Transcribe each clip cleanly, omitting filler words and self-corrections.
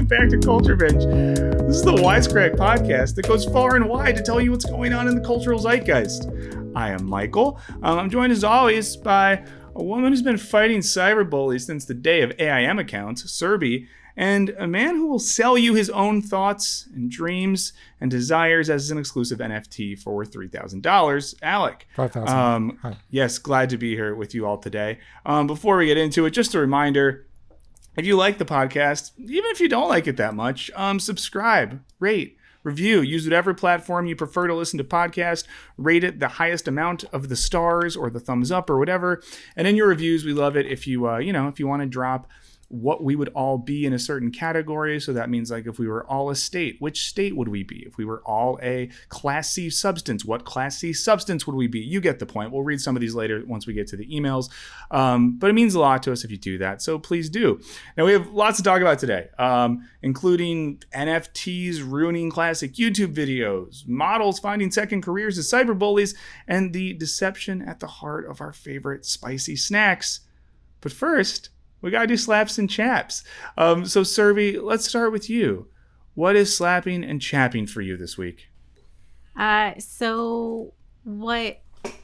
welcome back to Culture Binge. This is the Wisecrack podcast that goes far and wide to tell you what's going on in the cultural zeitgeist. I am Michael. I'm joined as always by a woman who's been fighting cyberbullies since the day of AIM accounts, Serby, and a man who will sell you his own thoughts and dreams and desires as an exclusive NFT for $3,000, Alec. $5,000. Yes, glad to be here with you all today. Before we get into it, just a reminder, if you like the podcast, even if you don't like it that much, subscribe, rate, review, use whatever platform you prefer to listen to podcasts, rate it the highest amount of the stars or the thumbs up or whatever. And in your reviews, we love it if you, if you want to drop what we would all be in a certain category. So that means like if we were all a state, which state would we be? If we were all a Class C substance, what Class C substance would we be? You get the point. We'll read some of these later once we get to the emails. But it means a lot to us if you do that. So please do. Now we have lots to talk about today, including NFTs ruining classic YouTube videos, models finding second careers as cyberbullies, and the deception at the heart of our favorite spicy snacks. But first, we gotta do slaps and chaps. So Serby, let's start with you. What is slapping and chapping for you this week? So what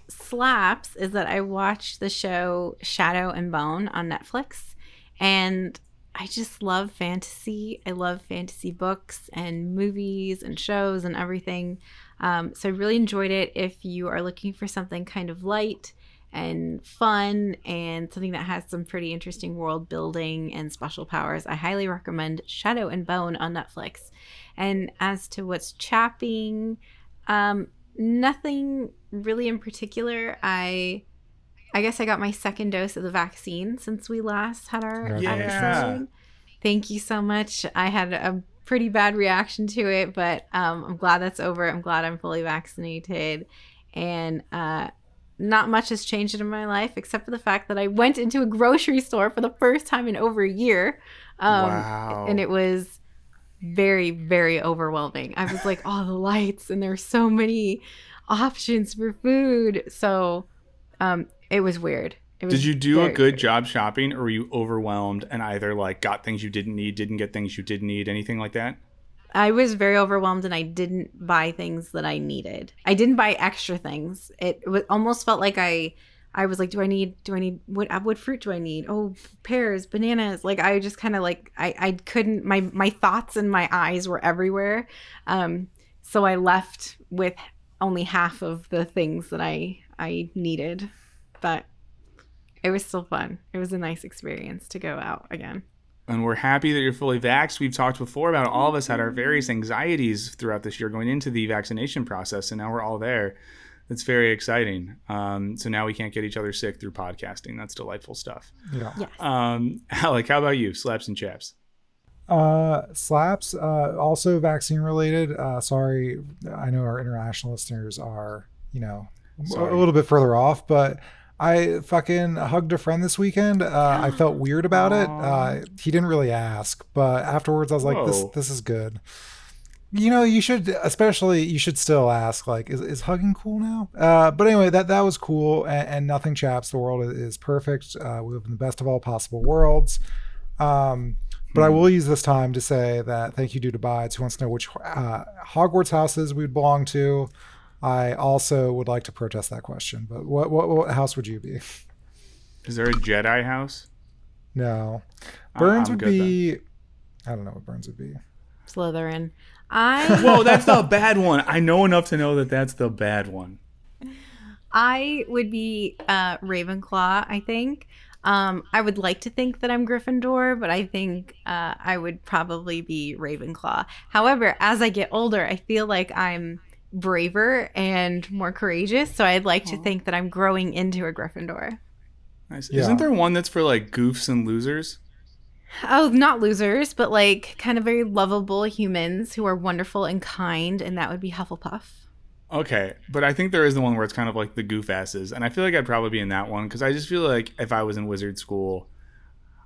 slaps is that I watched the show Shadow and Bone on Netflix, and I just love fantasy. I love fantasy books and movies and shows and everything. So I really enjoyed it. If you are looking for something kind of light and fun and something that has some pretty interesting world building and special powers, I highly recommend Shadow and Bone on Netflix. And as to what's chapping, nothing really in particular. I guess I got my second dose of the vaccine since we last had our episode. Thank you so much. I had a pretty bad reaction to it, but I'm glad that's over. I'm glad I'm fully vaccinated. And not much has changed in my life except for the fact that I went into a grocery store for the first time in over a year. Wow. And it was very, very overwhelming. I was like, oh, the lights, and there's so many options for food. So it was weird. Did you do a good job shopping, or were you overwhelmed and either like got things you didn't need, didn't get things you did need, anything like that? I was very overwhelmed and I didn't buy things that I needed. I didn't buy extra things. Almost felt like I was like, do I need what fruit do I need? Oh, pears, bananas. Like I just kind of like I couldn't, my thoughts and my eyes were everywhere. So I left with only half of the things that I needed, but it was still fun. It was a nice experience to go out again. And we're happy that you're fully vaxxed. We've talked before about all of us had our various anxieties throughout this year going into the vaccination process, and now we're all there. It's very exciting. So now we can't get each other sick through podcasting. That's delightful stuff. Yeah. Yes. Alec, how about you? Slaps and chaps. Slaps, also vaccine related. Sorry, I know our international listeners are, a little bit further off, but I fucking hugged a friend this weekend. I felt weird about it. He didn't really ask, but afterwards I was like, this is good. You should still ask, like, is hugging cool now? But anyway, that was cool, and nothing chaps. The world is perfect. We live in the best of all possible worlds. But I will use this time to say that thank you to Bides, who wants to know which Hogwarts houses we'd belong to. I also would like to protest that question, but what house would you be? Is there a Jedi house? No. Burns would be... I don't know what Burns would be. Slytherin. Whoa, that's the bad one. I know enough to know that that's the bad one. I would be Ravenclaw, I think. I would like to think that I'm Gryffindor, but I think I would probably be Ravenclaw. However, as I get older, I feel like I'm braver and more courageous, so I'd like to think that I'm growing into a Gryffindor. Nice. Yeah. Isn't there one that's for like goofs and losers? Oh, not losers, but like kind of very lovable humans who are wonderful and kind, and that would be Hufflepuff. Okay, but I think there is the one where it's kind of like the goof asses, and I feel like I'd probably be in that one because I just feel like if I was in wizard school,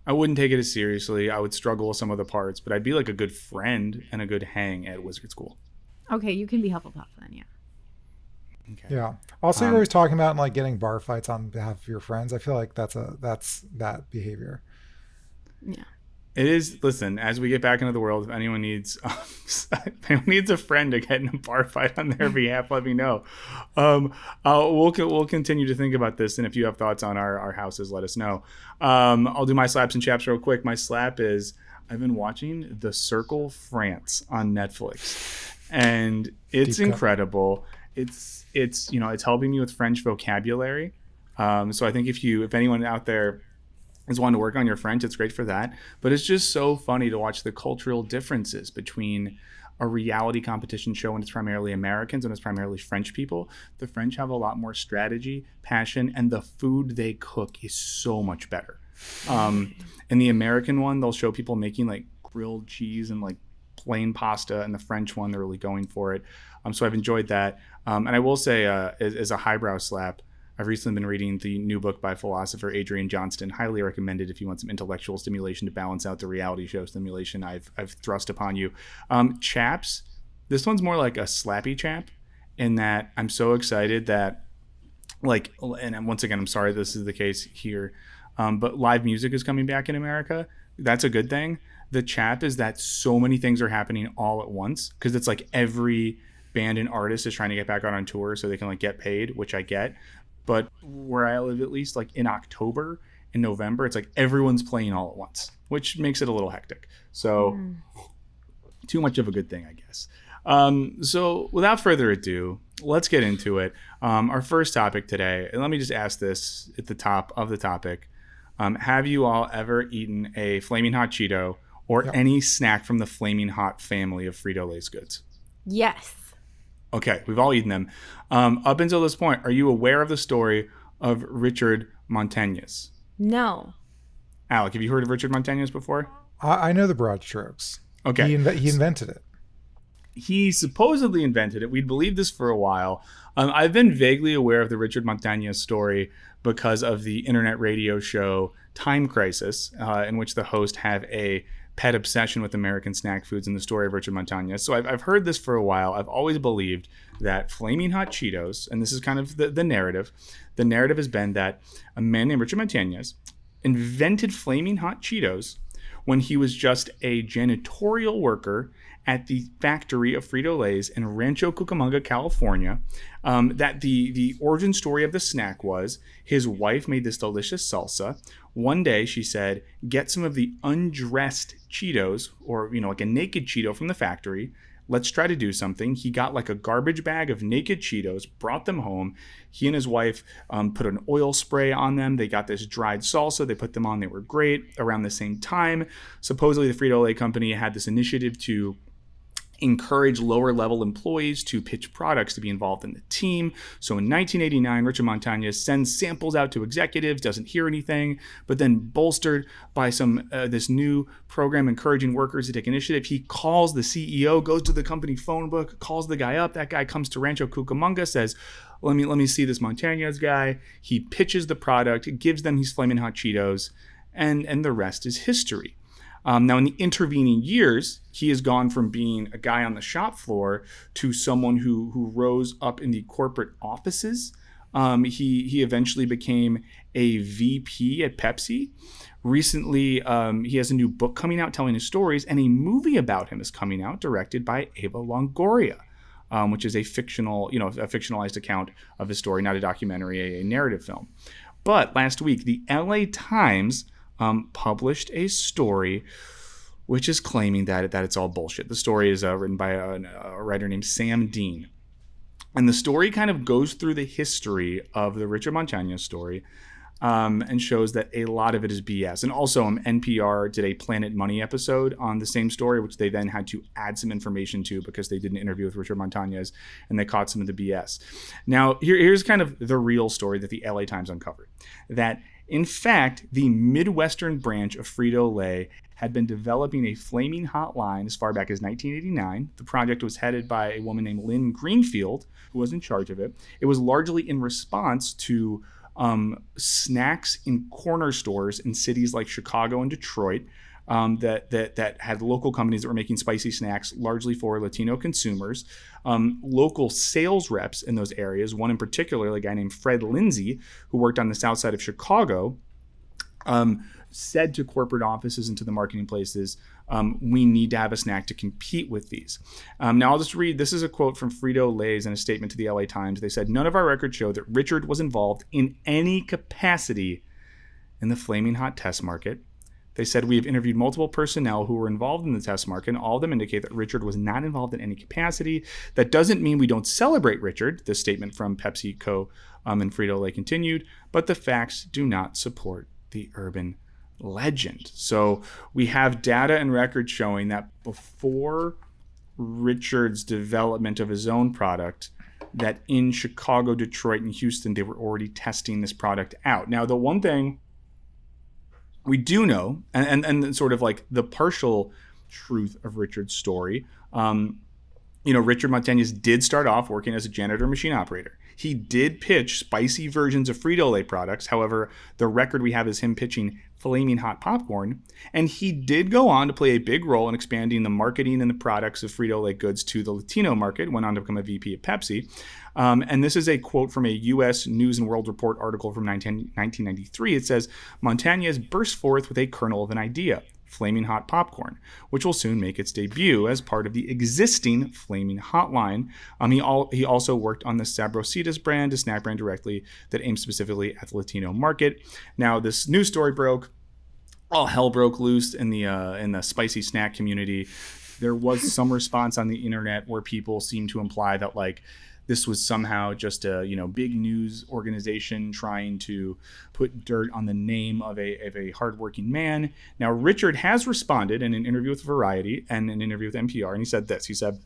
I wouldn't take it as seriously. I would struggle with some of the parts, but I'd be like a good friend and a good hang at wizard school. Okay, you can be Hufflepuff then, yeah. Okay. Yeah. Also, you're always talking about like getting bar fights on behalf of your friends. I feel like that's that behavior. Yeah. It is. Listen, as we get back into the world, if anyone needs a friend to get in a bar fight on their behalf, let me know. We'll continue to think about this, and if you have thoughts on our houses, let us know. I'll do my slaps and chaps real quick. My slap is I've been watching The Circle France on Netflix, and it's incredible. It's helping me with French vocabulary. So I think if anyone out there is wanting to work on your French, it's great for that. But it's just so funny to watch the cultural differences between a reality competition show when it's primarily Americans and it's primarily French people. The French have a lot more strategy, passion, and the food they cook is so much better. In the American one, they'll show people making like grilled cheese and like plain pasta, and the French one, they're really going for it. So I've enjoyed that. And I will say, as a highbrow slap, I've recently been reading the new book by philosopher Adrian Johnston. Highly recommended if you want some intellectual stimulation to balance out the reality show stimulation I've thrust upon you. Chaps, this one's more like a slappy chap in that I'm so excited that, like, and once again, I'm sorry this is the case here, but live music is coming back in America. That's a good thing. The chap is that so many things are happening all at once, because it's like every band and artist is trying to get back out on tour so they can like get paid, which I get. But where I live, at least, like in October and November, it's like everyone's playing all at once, which makes it a little hectic. So too much of a good thing, I guess. So without further ado, let's get into it. Our first topic today, and let me just ask this at the top of the topic. Have you all ever eaten a Flamin Hot Cheeto or any snack from the Flamin Hot family of Frito-Lay's goods? Yes. Okay, we've all eaten them. Up until this point, are you aware of the story of Richard Montañez? No. Alec, have you heard of Richard Montañez before? I know the broad strokes. Okay. He invented it. He supposedly invented it. We'd believed this for a while. I've been vaguely aware of the Richard Montañez story because of the internet radio show Time Crisis, in which the host have a pet obsession with American snack foods and the story of Richard Montañez. So I've heard this for a while. I've always believed that Flaming Hot Cheetos, and this is kind of the narrative. The narrative has been that a man named Richard Montañez invented Flaming Hot Cheetos when he was just a janitorial worker at the factory of Frito-Lay's in Rancho Cucamonga, California. That the origin story of the snack was his wife made this delicious salsa. One day she said, get some of the undressed Cheetos, or like a naked Cheeto from the factory. Let's try to do something. He got like a garbage bag of naked Cheetos, brought them home. He and his wife put an oil spray on them. They got this dried salsa. They put them on. They were great. Around the same time, supposedly the Frito-Lay company had this initiative to encourage lower level employees to pitch products to be involved in the team. So in 1989, Richard Montañez sends samples out to executives, doesn't hear anything, but then bolstered by some this new program encouraging workers to take initiative, he calls the CEO, goes to the company phone book, calls the guy up. That guy comes to Rancho Cucamonga, says, let me see this Montañez guy. He pitches the product, gives them these Flamin' Hot Cheetos, and the rest is history. Now, in the intervening years, he has gone from being a guy on the shop floor to someone who rose up in the corporate offices. He eventually became a VP at Pepsi. Recently, he has a new book coming out telling his stories, and a movie about him is coming out directed by Eva Longoria, which is a fictionalized account of his story, not a documentary, a narrative film. But last week, the LA Times published a story which is claiming that it's all bullshit. The story is written by a writer named Sam Dean. And the story kind of goes through the history of the Richard Montañez story and shows that a lot of it is BS. And also NPR did a Planet Money episode on the same story, which they then had to add some information to because they did an interview with Richard Montañez and they caught some of the BS. Now, here's kind of the real story that the LA Times uncovered. That in fact, the Midwestern branch of Frito-Lay had been developing a flaming hot line as far back as 1989. The project was headed by a woman named Lynn Greenfield, who was in charge of it. It was largely in response to snacks in corner stores in cities like Chicago and Detroit that had local companies that were making spicy snacks largely for Latino consumers. Local sales reps in those areas, one in particular, a guy named Fred Lindsay, who worked on the south side of Chicago, said to corporate offices and to the marketing places, we need to have a snack to compete with these. Now, I'll just read. This is a quote from Frito-Lay's in a statement to the LA Times. They said, "None of our records show that Richard was involved in any capacity in the Flamin' Hot test market." They said, "We have interviewed multiple personnel who were involved in the test market, and all of them indicate that Richard was not involved in any capacity. That doesn't mean we don't celebrate Richard," this statement from PepsiCo and Frito-Lay continued, "but the facts do not support the urban legend." So we have data and records showing that before Richard's development of his own product, that in Chicago, Detroit, and Houston, they were already testing this product out. Now, the one thing we do know, and sort of like the partial truth of Richard's story, Richard Montañez did start off working as a janitor machine operator. He did pitch spicy versions of Frito-Lay products. However, the record we have is him pitching Flamin' Hot popcorn. And he did go on to play a big role in expanding the marketing and the products of Frito-Lay goods to the Latino market, went on to become a VP at Pepsi. And this is a quote from a U.S. News and World Report article from 1993. It says, "Montañez burst forth with a kernel of an idea, Flamin' Hot popcorn, which will soon make its debut as part of the existing Flamin' Hot line." He also worked on the Sabrositas brand, a snack brand directly that aims specifically at the Latino market. Now, this news story broke. All hell broke loose in the spicy snack community. There was some response on the internet where people seemed to imply that like this was somehow just a big news organization trying to put dirt on the name of a hardworking man. Now, Richard has responded in an interview with Variety and an interview with NPR, and he said this. He said,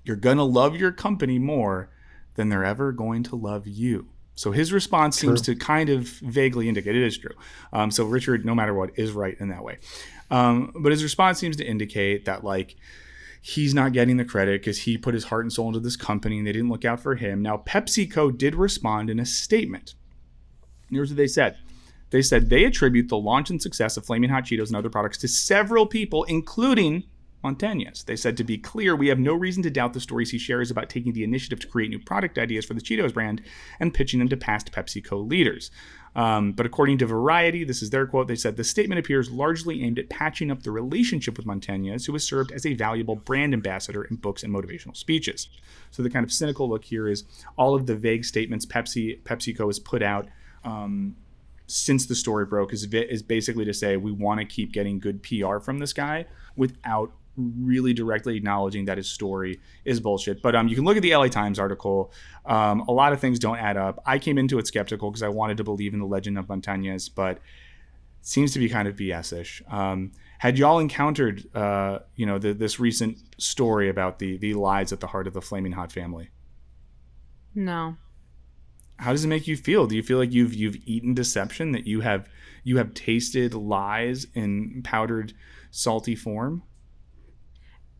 "You're gonna love your company more than they're ever going to love you." So his response seems to kind of vaguely indicate it is true. So Richard, no matter what, is right in that way. But his response seems to indicate that like he's not getting the credit because he put his heart and soul into this company and they didn't look out for him. Now, PepsiCo did respond in a statement. Here's what they said. They said they attribute the launch and success of Flamin' Hot Cheetos and other products to several people, including Montañez. They said, "To be clear, we have no reason to doubt the stories he shares about taking the initiative to create new product ideas for the Cheetos brand and pitching them to past PepsiCo leaders." But according to Variety, this is their quote, they said, "The statement appears largely aimed at patching up the relationship with Montañez, who has served as a valuable brand ambassador in books and motivational speeches." So the kind of cynical look here is all of the vague statements PepsiCo has put out since the story broke is basically to say we want to keep getting good PR from this guy without really directly acknowledging that his story is bullshit. But you can look at the LA Times article. A lot of things don't add up. I came into it skeptical because I wanted to believe in the legend of Montañez, but it seems to be kind of BS-ish. Had y'all encountered this recent story about the lies at the heart of the Flamin' Hot family? No. How does it make you feel? Do you feel like you've eaten deception, that you have tasted lies in powdered salty form?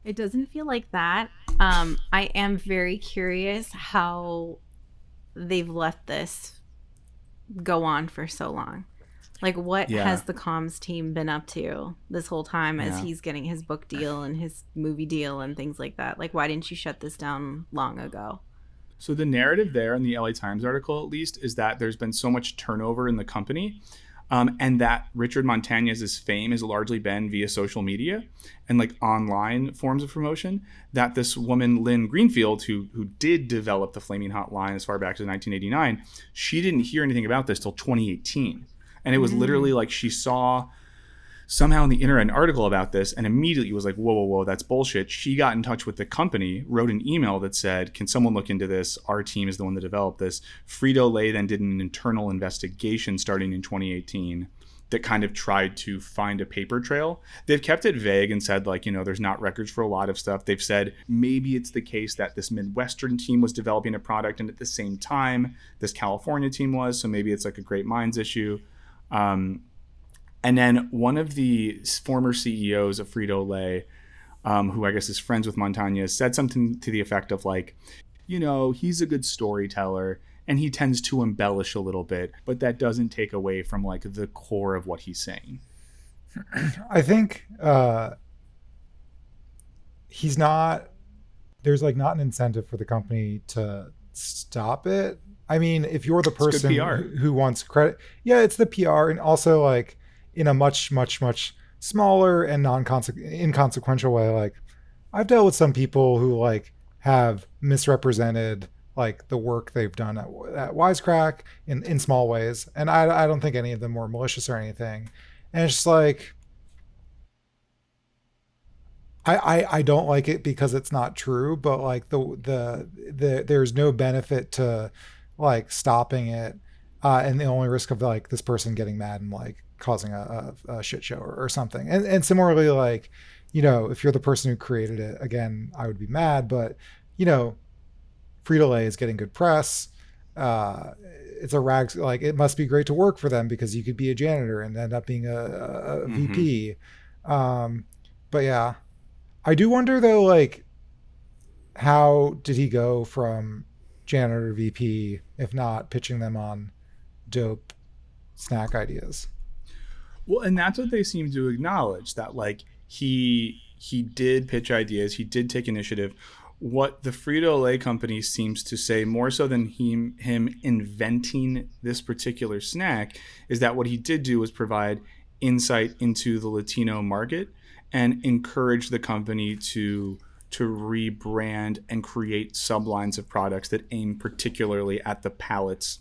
It doesn't feel like that. I am very curious how they've let this go on for so long. Like, what has the comms team been up to this whole time as he's getting his book deal and his movie deal and things like that? Like, why didn't you shut this down long ago? So the narrative there in the LA Times article, at least, is that there's been so much turnover in the company. And that Richard Montañez's fame has largely been via social media and like online forms of promotion, that this woman, Lynn Greenfield, who did develop the Flamin' Hot line as far back as 1989, she didn't hear anything about this till 2018. And it was literally like she saw somehow on the internet an article about this and immediately was like, whoa, that's bullshit. She got in touch with the company, wrote an email that said, "Can someone look into this? Our team is the one that developed this." Frito-Lay then did an internal investigation starting in 2018 that kind of tried to find a paper trail. They've kept it vague and said like, there's not records for a lot of stuff. They've said maybe it's the case that this Midwestern team was developing a product and at the same time this California team was, so maybe it's like a great minds issue. And then one of the former CEOs of Frito-Lay, who I guess is friends with Montañez, said something to the effect of like, he's a good storyteller and he tends to embellish a little bit, but that doesn't take away from like the core of what he's saying. I think there's like not an incentive for the company to stop it I mean, if you're the person PR. who wants credit, yeah, it's the PR, and also like in a much, much, much smaller and inconsequential way. Like I've dealt with some people who like have misrepresented like the work they've done at Wisecrack in small ways, and I don't think any of them were malicious or anything. And it's just like I don't like it because it's not true, but like the there's no benefit to like stopping it, and the only risk of like this person getting mad and like causing a shit show or something. And similarly, like, you know, if you're the person who created it, again, I would be mad, but you know, Frito-Lay is getting good press. It's a rags, like it must be great to work for them because you could be a janitor and end up being a VP. But yeah, I do wonder though, like, how did he go from janitor to VP if not pitching them on dope snack ideas? Well, and that's what they seem to acknowledge, that like he did pitch ideas, he did take initiative. What the Frito-Lay company seems to say, more so than him inventing this particular snack, is that what he did do was provide insight into the Latino market and encourage the company to rebrand and create sublines of products that aim particularly at the palates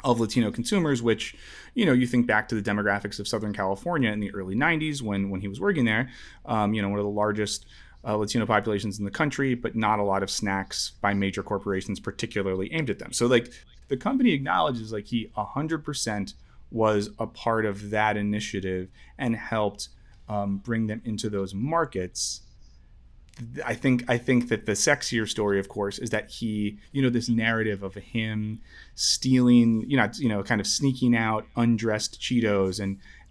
of Latino consumers, which, you know, you think back to the demographics of Southern California in the early 90s when he was working there, you know, one of the largest Latino populations in the country, but not a lot of snacks by major corporations particularly aimed at them. So like the company acknowledges like he 100% was a part of that initiative and helped bring them into those markets. I think that the sexier story, of course, is that he, you know, this narrative of him stealing, kind of sneaking out undressed Cheetos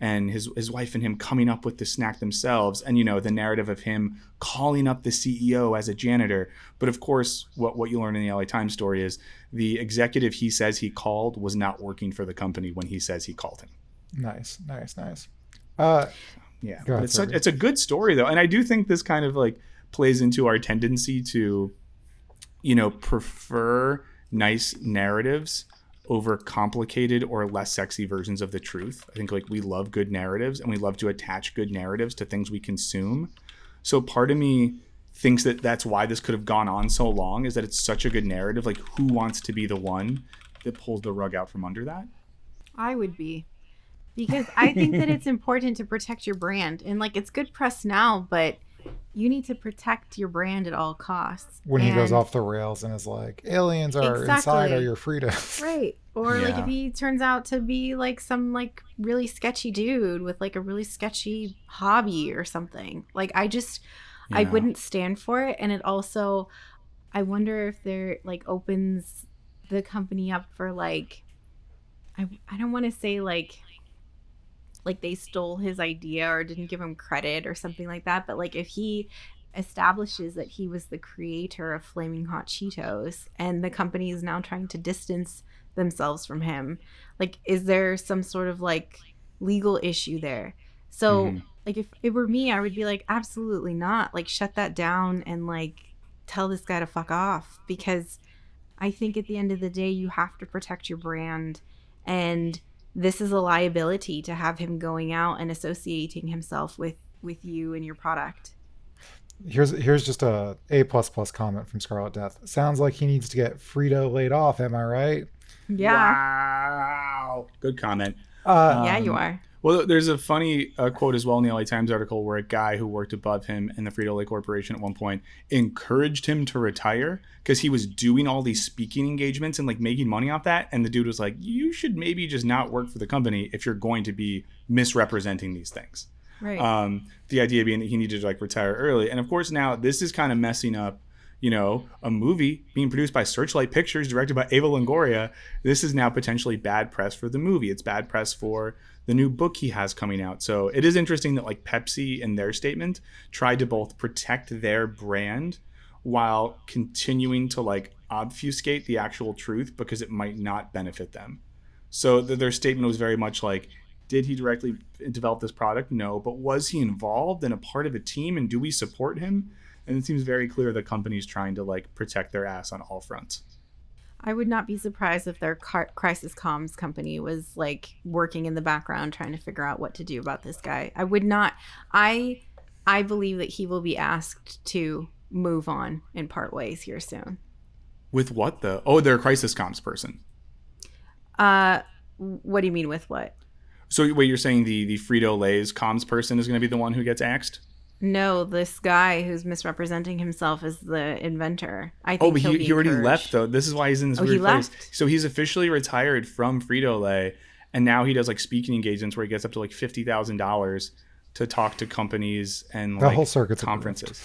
and his wife and him coming up with the snack themselves, and, you know, the narrative of him calling up the CEO as a janitor. But of course, what you learn in the LA Times story is the executive he says he called was not working for the company when he says he called him. Nice. Yeah, but it's a good story though, and I do think this kind of like plays into our tendency to, you know, prefer nice narratives over complicated or less sexy versions of the truth. I think like we love good narratives and we love to attach good narratives to things we consume. So part of me thinks that that's why this could have gone on so long, is that it's such a good narrative. Like, who wants to be the one that pulls the rug out from under that? I would be. Because I think that it's important to protect your brand. And like, it's good press now, but you need to protect your brand at all costs. When he goes off the rails and is like, aliens are inside are your Fritos. Right. Or like if he turns out to be like some like really sketchy dude with like a really sketchy hobby or something. Like I wouldn't stand for it. And it also, I wonder if there like opens the company up for like, I don't want to say like they stole his idea or didn't give him credit or something like that. But like if he establishes that he was the creator of Flamin Hot Cheetos and the company is now trying to distance themselves from him, like is there some sort of like legal issue there? So like if it were me, I would be like, absolutely not. Like shut that down and like tell this guy to fuck off, because I think at the end of the day you have to protect your brand, and this is a liability to have him going out and associating himself with you and your product. Here's just a comment from Scarlet Death. Sounds like he needs to get Frito laid off. Am I right? Yeah. Wow. Good comment. Yeah, you are. Well, there's a funny quote as well in the LA Times article where a guy who worked above him in the Frito-Lay Corporation at one point encouraged him to retire because he was doing all these speaking engagements and like making money off that. And the dude was like, you should maybe just not work for the company if you're going to be misrepresenting these things. Right. The idea being that he needed to like retire early. And of course, now this is kind of messing up, you know, a movie being produced by Searchlight Pictures, directed by Ava Longoria. This is now potentially bad press for the movie. It's bad press for the new book he has coming out. So it is interesting that like Pepsi in their statement tried to both protect their brand while continuing to like obfuscate the actual truth because it might not benefit them. So their statement was very much like, did he directly develop this product? No. But was he involved and a part of a team, and do we support him? And it seems very clear the company's trying to like protect their ass on all fronts. I would not be surprised if their crisis comms company was like working in the background trying to figure out what to do about this guy. I would not. I believe that he will be asked to move on and part ways here soon. With what though? Oh, they're a crisis comms person. What do you mean with what? So wait, you're saying the Frito-Lay's comms person is going to be the one who gets axed? No, this guy who's misrepresenting himself as the inventor. I think but he already left though. This is why he's in this weird place. So he's officially retired from Frito-Lay, and now he does like speaking engagements where he gets up to like $50,000 to talk to companies and the like whole circuit's conferences.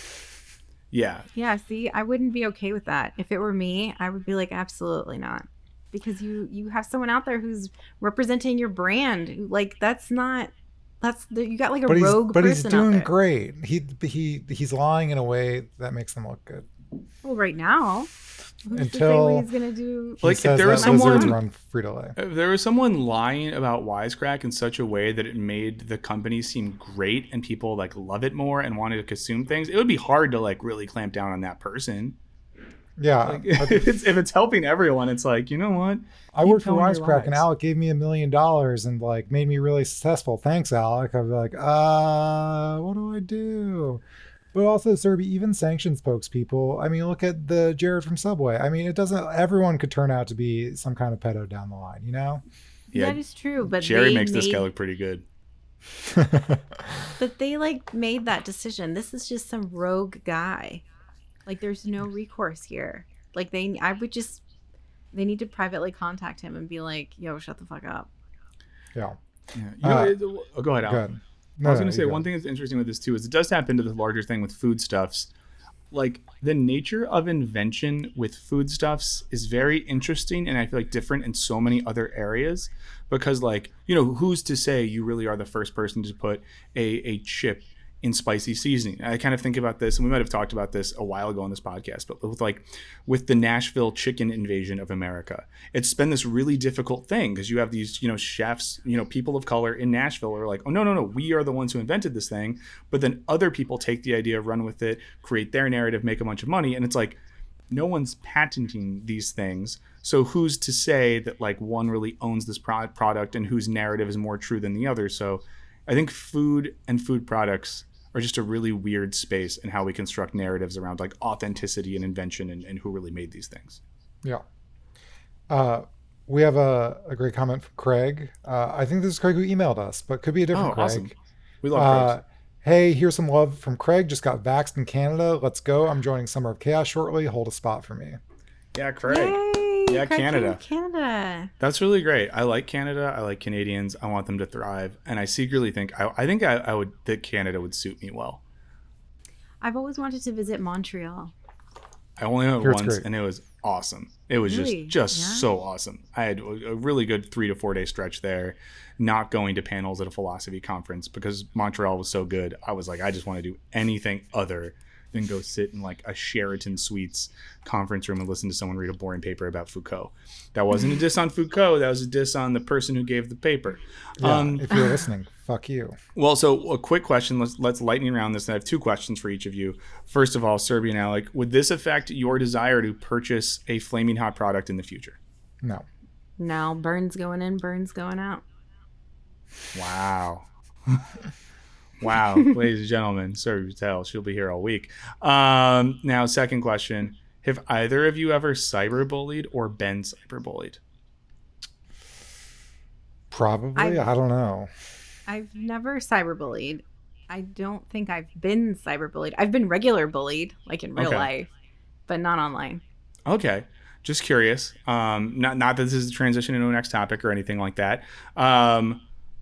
Yeah. Yeah. See, I wouldn't be okay with that. If it were me, I would be like, absolutely not, because you have someone out there who's representing your brand. Like you got like a rogue person. But he's doing out there. great. He's lying in a way that makes them look good. Well, right now, who's Until to say what he's gonna do? Like, if there was someone run Frito-Lay. If there was someone lying about Wisecrack in such a way that it made the company seem great and people like love it more and wanted to consume things, it would be hard to like really clamp down on that person. Yeah, like, if it's helping everyone, it's like, you know what? I worked for Wisecrack and Alec gave me $1 million and like made me really successful. Thanks, Alec. I'd be like, what do I do? But also, Serby, even sanctioned spokespeople. I mean, look at the Jared from Subway. I mean, it doesn't. Everyone could turn out to be some kind of pedo down the line, you know? Yeah, that is true. But Jerry makes this guy look pretty good. But they like made that decision. This is just some rogue guy. Like, there's no recourse here. Like, they need to privately contact him and be like, yo, shut the fuck up. Yeah. Go ahead, Al. Go ahead. No, I was going to say, one thing that's interesting with this, too, is it does tap into the larger thing with foodstuffs. Like, the nature of invention with foodstuffs is very interesting, and I feel like different in so many other areas. Because, like, you know, who's to say you really are the first person to put a chip in spicy seasoning? I kind of think about this, and we might have talked about this a while ago on this podcast, but with the Nashville chicken invasion of America, it's been this really difficult thing because you have these, you know, chefs, you know, people of color in Nashville are like, oh, no, we are the ones who invented this thing. But then other people take the idea, run with it, create their narrative, make a bunch of money. And it's like, no one's patenting these things. So who's to say that like one really owns this product and whose narrative is more true than the other? So I think food and food products are just a really weird space in how we construct narratives around like authenticity and invention and who really made these things. Yeah. We have a great comment from Craig. I think this is Craig who emailed us, but could be a different Craig. Awesome. We love Craig. Hey, here's some love from Craig. Just got vaxxed in Canada. Let's go. I'm joining Summer of Chaos shortly. Hold a spot for me. Yeah, Craig. Yay, yeah, Craig Canada. That's really great. I like Canada. I like Canadians. I want them to thrive. And I secretly think I would that Canada would suit me well. I've always wanted to visit Montreal. I only went once, and it was awesome. It was just so awesome. I had a really good 3 to 4 day stretch there, not going to panels at a philosophy conference because Montreal was so good. I was like, I just want to do anything other than go sit in like a Sheraton Suites conference room and listen to someone read a boring paper about Foucault. That wasn't a diss on Foucault. That was a diss on the person who gave the paper. Yeah, if you're listening, fuck you. Well, so a quick question. Let's lightning around this. I have 2 questions for each of you. First of all, Serby and Alec, would this affect your desire to purchase a Flaming Hot product in the future? No. No, burns going in, burns going out. Wow. Wow, ladies and gentlemen, Serby Patel, she'll be here all week. Now, second question. Have either of you ever cyberbullied or been cyberbullied? Probably. I don't know. I've never cyberbullied. I don't think I've been cyberbullied. I've been regular bullied, like in real life, but not online. Okay. Just curious. Not that this is a transition into the next topic or anything like that.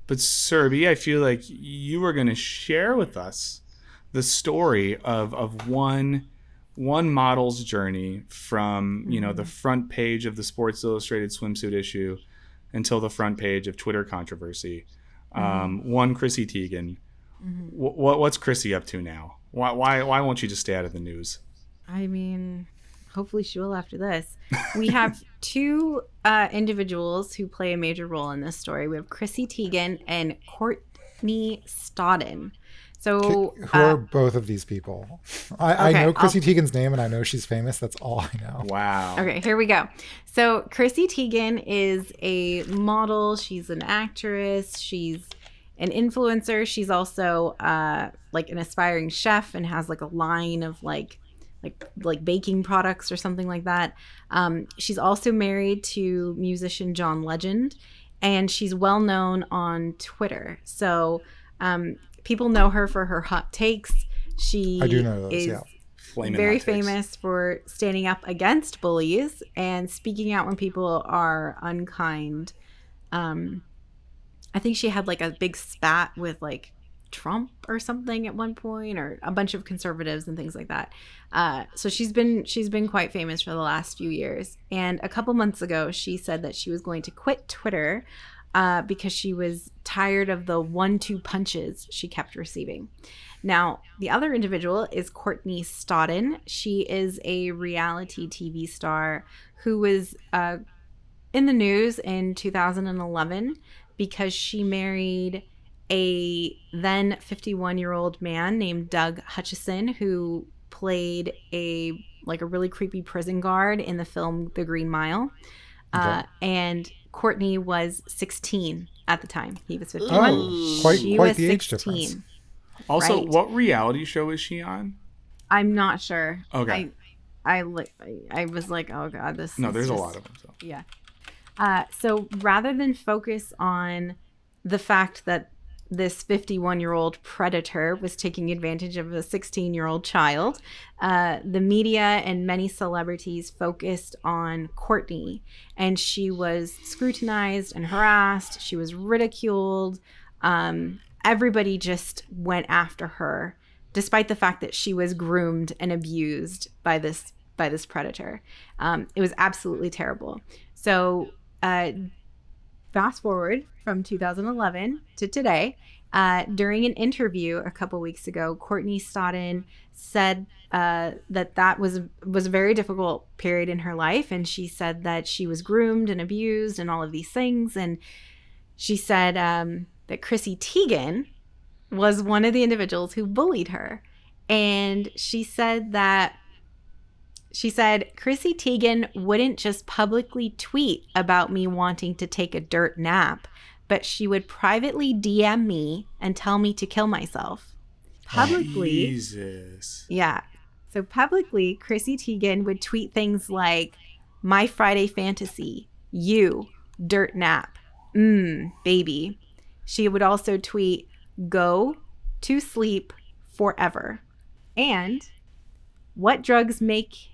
But Serby, I feel like you were going to share with us the story of one model's journey from, you know, the front page of the Sports Illustrated swimsuit issue until the front page of Twitter controversy. One Chrissy Tiegen. What's Chrissy up to now? Why won't she just stay out of the news? I mean, hopefully she will after this. We have 2 individuals who play a major role in this story. We have Chrissy Tiegen and Courtney Stodden. So Who are both of these people? I Okay, know Chrissy Teigen's name, and I know she's famous. That's all I know. Wow. okay, here we go. So Chrissy Teigen is a model. She's an actress. She's an influencer. She's also like an aspiring chef and has like a line of like baking products or something like that. She's also married to musician John Legend, and she's well known on Twitter. So people know her for her hot takes. She I do know those, is yeah. Flamin' very hot takes. famous for standing up against bullies and speaking out when people are unkind. I think she had like a big spat with like Trump or something at one point, or a bunch of conservatives and things like that. So she's been quite famous for the last few years. And a couple months ago, she said that she was going to quit Twitter because she was tired of the 1-2 punches she kept receiving. Now, the other individual is Courtney Stodden. She is a reality TV star who was in the news in 2011 because she married a then 51-year-old man named Doug Hutchison, who played a really creepy prison guard in the film The Green Mile. Okay. And Courtney was 16 at the time. He was 51. Oh, quite She quite was the age 16. difference. Also, Right. what reality show is she on? I'm not sure. Okay. I was like, oh god, this. No, is there's a just- lot of them. So. Yeah. So rather than focus on the fact that this 51-year-old predator was taking advantage of a 16-year-old child, the media and many celebrities focused on Courtney, and she was scrutinized and harassed. She was ridiculed. Everybody just went after her, despite the fact that she was groomed and abused by this predator. It was absolutely terrible. So fast forward from 2011 to today, during an interview a couple weeks ago, Courtney Stodden said that was a very difficult period in her life, and she said that she was groomed and abused and all of these things. And she said that Chrissy Teigen was one of the individuals who bullied her, and she said Chrissy Teigen wouldn't just publicly tweet about me wanting to take a dirt nap, but she would privately DM me and tell me to kill myself. Publicly. Jesus. Yeah. So publicly, Chrissy Teigen would tweet things like, "My Friday fantasy, you, dirt nap, baby." She would also tweet, "Go to sleep forever." And what drug makes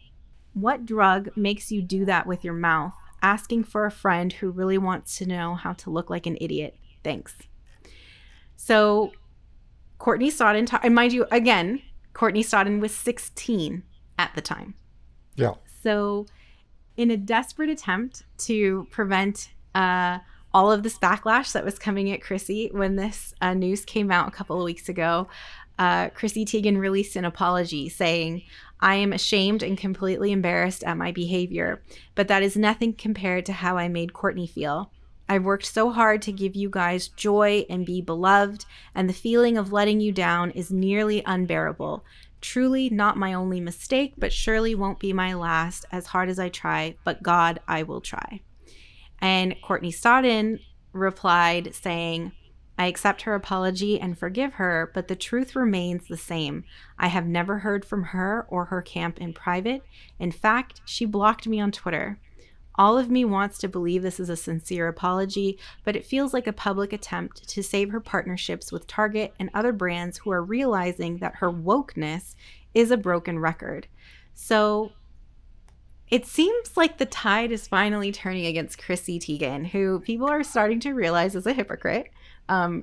you do that with your mouth? Asking for a friend who really wants to know how to look like an idiot. Thanks. So Courtney Stodden, and mind you, again, Courtney Stodden was 16 at the time. Yeah. So in a desperate attempt to prevent all of this backlash that was coming at Chrissy when this news came out a couple of weeks ago, Chrissy Teigen released an apology saying, "I am ashamed and completely embarrassed at my behavior, but that is nothing compared to how I made Courtney feel. I've worked so hard to give you guys joy and be beloved, and the feeling of letting you down is nearly unbearable. Truly not my only mistake, but surely won't be my last, as hard as I try, but God, I will try." And Courtney Stodden replied saying, "I accept her apology and forgive her, but the truth remains the same. I have never heard from her or her camp in private. In fact, she blocked me on Twitter. All of me wants to believe this is a sincere apology, but it feels like a public attempt to save her partnerships with Target and other brands who are realizing that her wokeness is a broken record." So it seems like the tide is finally turning against Chrissy Teigen, who people are starting to realize is a hypocrite.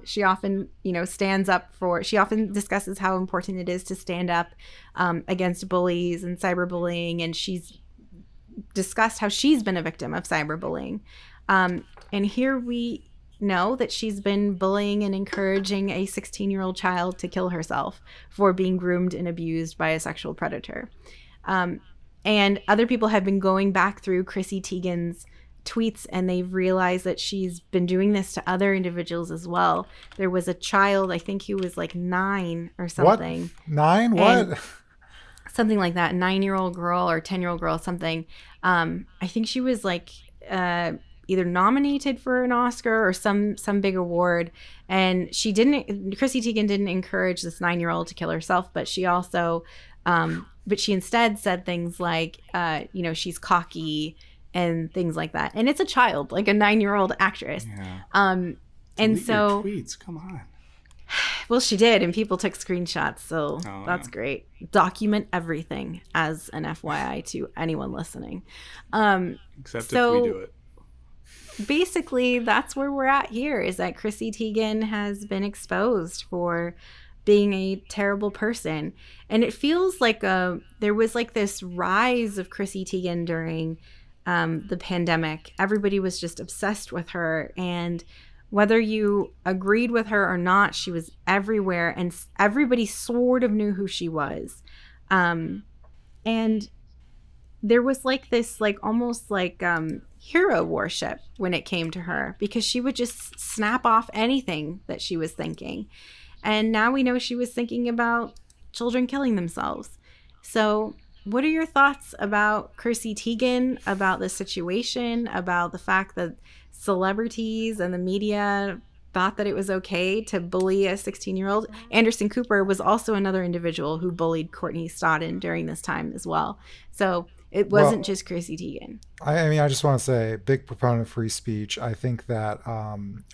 She often, she often discusses how important it is to stand up against bullies and cyberbullying, and she's discussed how she's been a victim of cyberbullying. And here we know that she's been bullying and encouraging a 16-year-old child to kill herself for being groomed and abused by a sexual predator. And other people have been going back through Chrissy Teigen's tweets, and they've realized that she's been doing this to other individuals as well. There was a child, I think he was like 9 or something. What? 9? What? Something like that. 9-year-old girl or 10-year-old girl, something. I think she was like either nominated for an Oscar or some big award. And Chrissy Teigen didn't encourage this 9-year-old to kill herself, but she also, but she instead said things like, she's cocky and things like that. And it's a child, like a 9-year-old actress. Yeah. And Delete so your tweets, come on. Well, she did, and people took screenshots, so that's great. Document everything as an FYI to anyone listening. Except if we do it. Basically, that's where we're at here, is that Chrissy Teigen has been exposed for being a terrible person. And it feels like there was like this rise of Chrissy Teigen during the pandemic. Everybody was just obsessed with her, and whether you agreed with her or not, she was everywhere, and everybody sort of knew who she was. And there was like this, like almost like hero worship when it came to her, because she would just snap off anything that she was thinking. And now we know she was thinking about children killing themselves. So what are your thoughts about Chrissy Teigen, about the situation, about the fact that celebrities and the media thought that it was okay to bully a 16-year-old? Anderson Cooper was also another individual who bullied Courtney Stodden during this time as well. So it wasn't just Chrissy Teigen. I mean, I just want to say, big proponent of free speech. I think that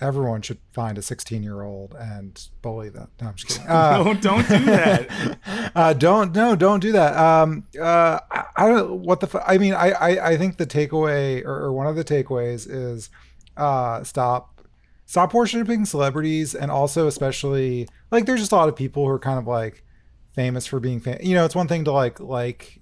everyone should find a 16-year-old and bully them. No, I'm just kidding. No, don't do that. Don't do that. I don't. What the? I mean, I think the takeaway, or one of the takeaways, is stop worshiping celebrities, and also especially like there's just a lot of people who are kind of like famous for being famous. It's one thing to like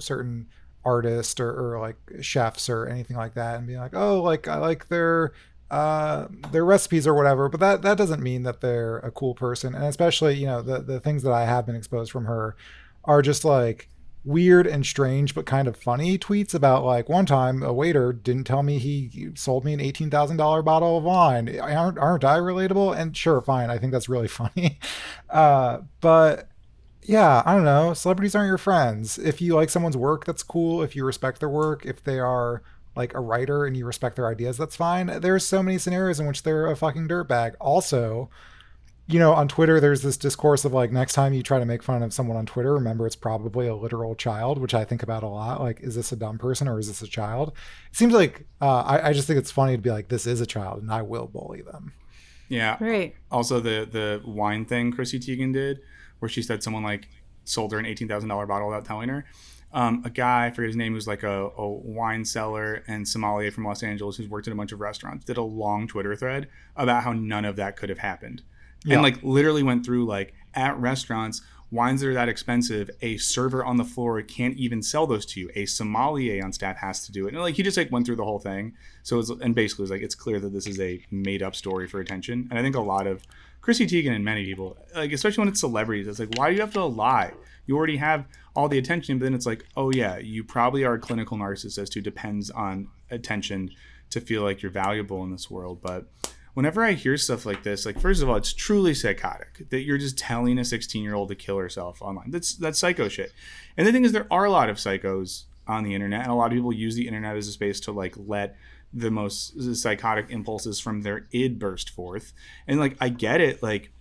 certain artists or like chefs or anything like that and be like, oh, like I like their recipes or whatever, but that doesn't mean that they're a cool person. And especially the things that I have been exposed from her are just like weird and strange but kind of funny tweets about, like, one time a waiter didn't tell me he sold me an $18,000 bottle of wine. Aren't I relatable? And sure, fine, I think that's really funny. But yeah, I don't know. Celebrities aren't your friends. If you like someone's work, that's cool. If you respect their work, if they are like a writer and you respect their ideas, that's fine. There's so many scenarios in which they're a fucking dirtbag. Also, on Twitter, there's this discourse of like, next time you try to make fun of someone on Twitter, remember it's probably a literal child, which I think about a lot. Like, is this a dumb person or is this a child? It seems like I just think it's funny to be like, this is a child and I will bully them. Yeah. Right. Also, the wine thing Chrissy Teigen did, where she said someone like sold her an $18,000 bottle without telling her. A guy, I forget his name, who's like a wine seller and sommelier from Los Angeles who's worked in a bunch of restaurants, did a long Twitter thread about how none of that could have happened. Yeah. And like literally went through like, at restaurants, wines that are that expensive, a server on the floor can't even sell those to you. A sommelier on staff has to do it. And like he just like went through the whole thing. And basically it was like, it's clear that this is a made up story for attention. And I think a lot of Chrissy Teigen and many people, like especially when it's celebrities, it's like, why do you have to lie? You already have all the attention, but then it's like, oh yeah, you probably are a clinical narcissist who depends on attention to feel like you're valuable in this world. But whenever I hear stuff like this, like, first of all, it's truly psychotic that you're just telling a 16-year-old to kill herself online. That's psycho shit. And the thing is, there are a lot of psychos on the internet, and a lot of people use the internet as a space to like let the most psychotic impulses from their id burst forth. And like, I get it. Like,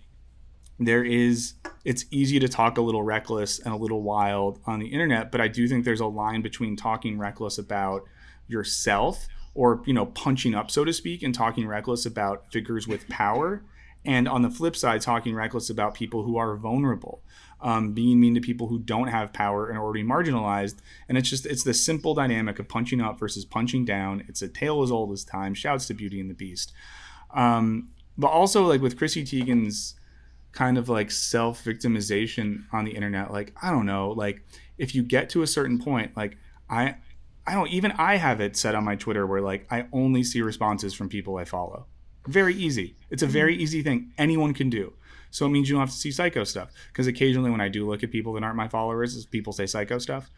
it's easy to talk a little reckless and a little wild on the internet, but I do think there's a line between talking reckless about yourself, or, punching up, so to speak, and talking reckless about figures with power. And on the flip side, talking reckless about people who are vulnerable, being mean to people who don't have power and are already marginalized. And it's the simple dynamic of punching up versus punching down. It's a tale as old as time. Shouts to Beauty and the Beast. But also, like, with Chrissy Teigen's kind of like self-victimization on the internet, like, I don't know, like, if you get to a certain point, like, I have it set on my Twitter where like I only see responses from people I follow. Very easy. It's a very easy thing anyone can do. So it means you don't have to see psycho stuff, because occasionally when I do look at people that aren't my followers, people say psycho stuff.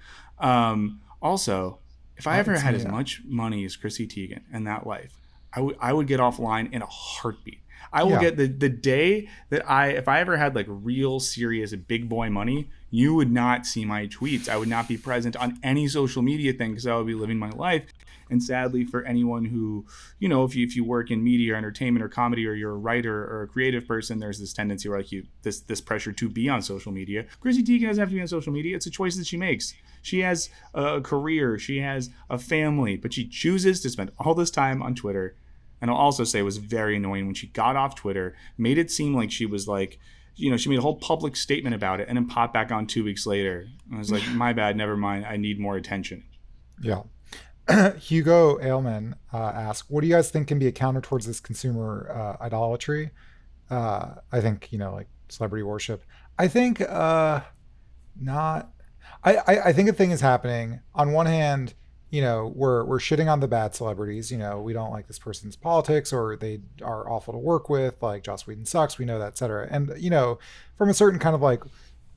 Also, If I ever had as Yeah. much money as Chrissy Teigen and that life, I would get offline in a heartbeat. I will Yeah. get the day that if I ever had like real serious big boy money, you would not see my tweets. I would not be present on any social media thing because I would be living my life. And sadly, for anyone who, if you work in media or entertainment or comedy, or you're a writer or a creative person, there's this tendency where this pressure to be on social media. Chrissy Teigen doesn't have to be on social media. It's a choice that she makes. She has a career, she has a family, but she chooses to spend all this time on Twitter. And I'll also say it was very annoying when she got off Twitter, made it seem like she was like, she made a whole public statement about it and then popped back on 2 weeks later. I was like, my bad, never mind. I need more attention. Yeah. Hugo Ailman asks, what do you guys think can be a counter towards this consumer idolatry? I think, like celebrity worship. I think not. I think a thing is happening. On one hand, we're shitting on the bad celebrities. We don't like this person's politics, or they are awful to work with, like Joss Whedon sucks, we know that, etc. And from a certain kind of like,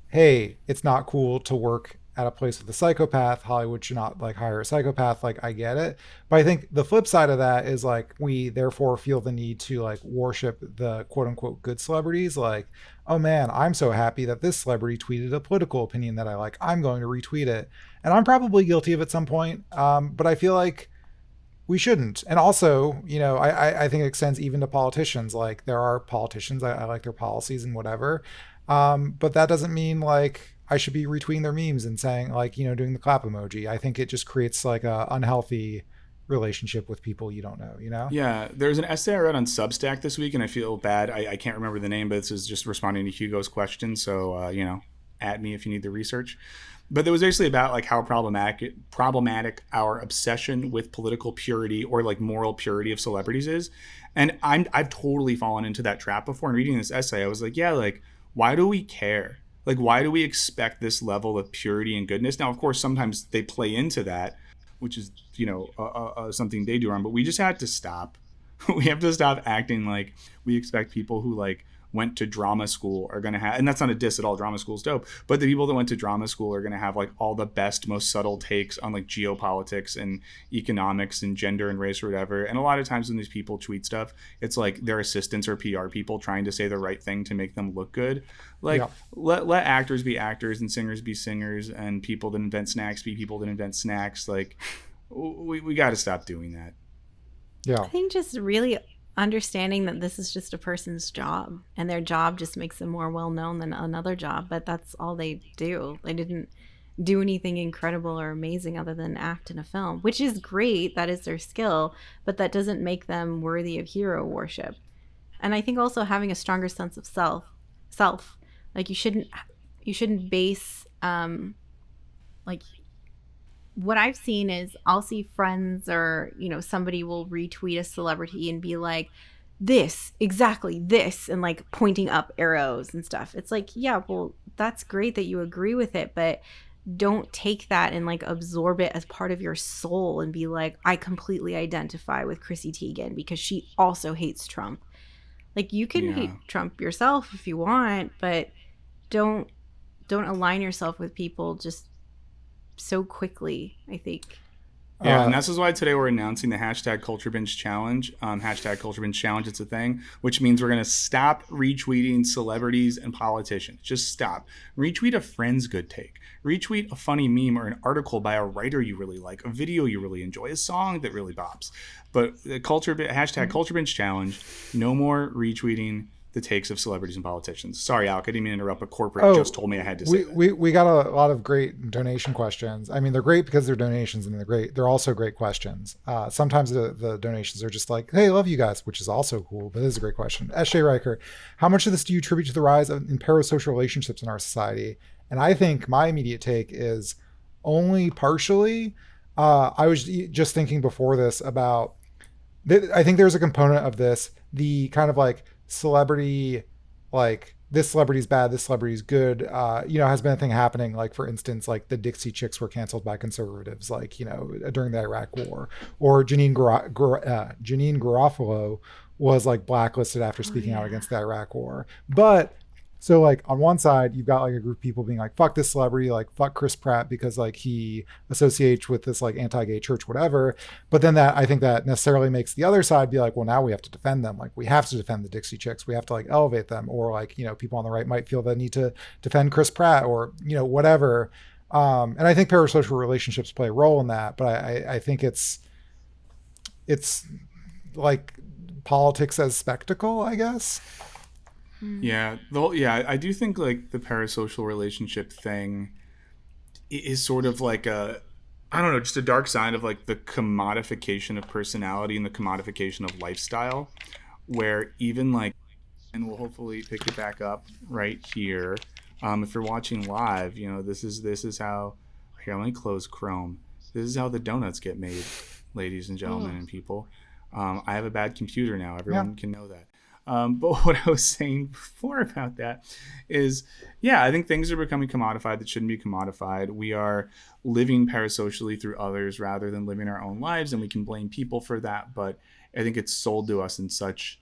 hey, it's not cool to work at a place with a psychopath, Hollywood should not like hire a psychopath, like I get it. But I think the flip side of that is like, we therefore feel the need to like worship the quote unquote good celebrities. Like, oh man, I'm so happy that this celebrity tweeted a political opinion that I like, I'm going to retweet it. And I'm probably guilty of it at some point, but I feel like we shouldn't. And also, I think it extends even to politicians. Like, there are politicians, I like their policies and whatever, but that doesn't mean like I should be retweeting their memes and saying like, doing the clap emoji. I think it just creates like a unhealthy relationship with people you don't know. Yeah, there's an essay I read on Substack this week, and I feel bad. I can't remember the name, but this is just responding to Hugo's question. So, at me if you need the research. But it was basically about like how problematic our obsession with political purity or like moral purity of celebrities is. And I've totally fallen into that trap before. And reading this essay, I was like, yeah, like, why do we care? Like, why do we expect this level of purity and goodness? Now, of course, sometimes they play into that, which is, something they do wrong. But we just had to stop. We have to stop acting like we expect people who like went to drama school are going to have, and that's not a diss at all, drama school's dope, but the people that went to drama school are going to have like all the best, most subtle takes on like geopolitics and economics and gender and race or whatever. And a lot of times when these people tweet stuff, it's like their assistants or PR people trying to say the right thing to make them look good. Like, let actors be actors and singers be singers, and people that invent snacks be people that invent snacks. Like, we got to stop doing that. Yeah. I think just really understanding that this is just a person's job, and their job just makes them more well known than another job, but that's all they do. They didn't do anything incredible or amazing other than act in a film, which is great. That is their skill, but that doesn't make them worthy of hero worship. And I think also having a stronger sense of self, like you shouldn't base like, what I've seen is I'll see friends or, somebody will retweet a celebrity and be like, this, exactly this, and like pointing up arrows and stuff. It's like, yeah, well, that's great that you agree with it, but don't take that and like absorb it as part of your soul and be like, I completely identify with Chrissy Teigen because she also hates Trump. Like, you can hate Trump yourself if you want, but don't align yourself with people just so quickly, I think. Yeah, and this is why today we're announcing the hashtag Culture Binge Challenge. Hashtag Culture Binge Challenge, it's a thing, which means we're going to stop retweeting celebrities and politicians. Just stop. Retweet a friend's good take. Retweet a funny meme or an article by a writer you really like, a video you really enjoy, a song that really bops. But the hashtag Culture Binge Challenge, no more retweeting the takes of celebrities and politicians. Sorry, Alec, I didn't mean to interrupt, but corporate just told me I had to say that. We got a lot of great donation questions. I mean, they're great because they're donations, and they're great. They're also great questions. Sometimes the donations are just like, hey, I love you guys, which is also cool, but it is a great question. S.J. Riker, how much of this do you attribute to the rise in parasocial relationships in our society? And I think my immediate take is only partially. I was just thinking before this about, I think there's a component of this, the kind of like celebrity, like this celebrity's bad, this celebrity's good, has been a thing happening. Like, for instance, like the Dixie Chicks were canceled by conservatives, like, during the Iraq War, or Janine Garofalo was like blacklisted after speaking out against the Iraq War. But So like on one side, you've got like a group of people being like, fuck this celebrity, like fuck Chris Pratt because like he associates with this like anti-gay church, whatever. But then that I think that necessarily makes the other side be like, well, now we have to defend them. Like we have to defend the Dixie Chicks. We have to like elevate them. Or like, people on the right might feel the need to defend Chris Pratt or, whatever. And I think parasocial relationships play a role in that. But I think it's like politics as spectacle, I guess. Yeah, I do think like the parasocial relationship thing is sort of like I don't know, just a dark side of like the commodification of personality and the commodification of lifestyle, where even like, and we'll hopefully pick it back up right here. If you're watching live, this is how. Here, let me close Chrome. This is how the donuts get made, ladies and gentlemen and people. I have a bad computer now. Everyone can know that. But what I was saying before about that is, I think things are becoming commodified that shouldn't be commodified. We are living parasocially through others rather than living our own lives, and we can blame people for that. But I think it's sold to us in such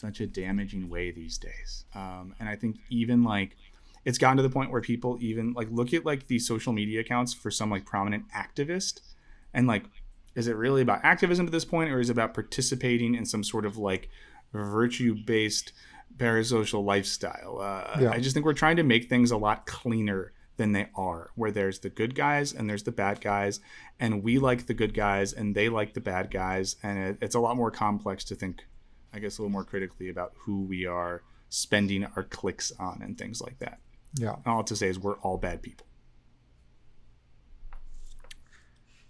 a damaging way these days. And I think even like it's gotten to the point where people even like look at like these social media accounts for some like prominent activist, and like, is it really about activism at this point, or is it about participating in some sort of like virtue-based parasocial lifestyle? I just think we're trying to make things a lot cleaner than they are, where there's the good guys and there's the bad guys, and we like the good guys and they like the bad guys, and it's a lot more complex to think, I guess, a little more critically about who we are spending our clicks on and things like that. All I have to say is we're all bad people.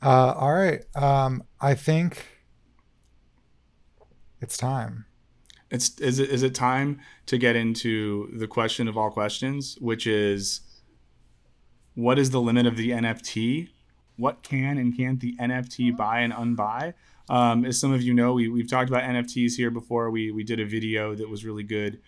All right. I think it's time. Is it time to get into the question of all questions, which is, what is the limit of the NFT? What can and can't the NFT buy and unbuy? As some of you know, we've talked about NFTs here before. We did a video that was really good.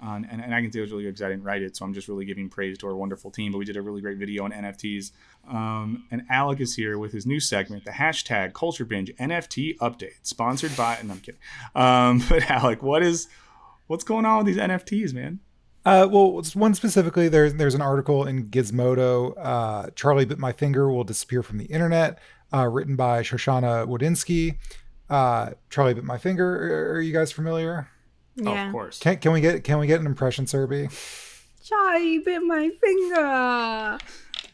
And I can say it was really good because I didn't write it, so I'm just really giving praise to our wonderful team. But we did a really great video on NFTs. And Alec is here with his new segment, the hashtag Culture Binge NFT Update, sponsored by. And I'm kidding. But Alec, what's going on with these NFTs, man? Well, one specifically, there's an article in Gizmodo. Charlie Bit My Finger will disappear from the internet, written by Shoshana Wodinsky. Charlie Bit My Finger. Are you guys familiar? Yeah. Oh, of course. Can we get an impression, Serby? Charlie bit my finger.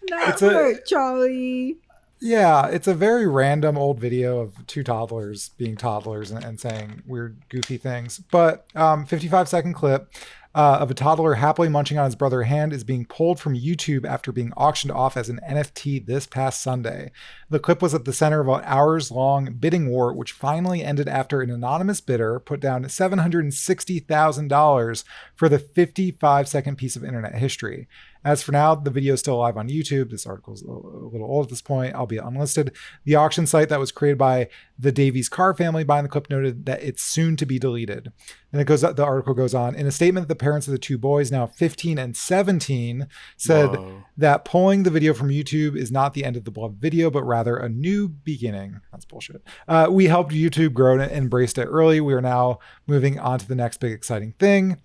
That hurt, Charlie. Yeah, it's a very random old video of two toddlers being toddlers and saying weird, goofy things. But 55-second clip of a toddler happily munching on his brother's hand is being pulled from YouTube after being auctioned off as an NFT this past Sunday. The clip was at the center of an hours-long bidding war, which finally ended after an anonymous bidder put down $760,000 for the 55-second piece of internet history. As for now, the video is still live on YouTube. This article is a little old at this point, albeit unlisted. The auction site that was created by the Davies Carr family behind the clip noted that it's soon to be deleted. And the article goes on. In a statement, the parents of the two boys, now 15 and 17, said that pulling the video from YouTube is not the end of the beloved video, but rather a new beginning. That's bullshit. We helped YouTube grow and embraced it early. We are now moving on to the next big exciting thing.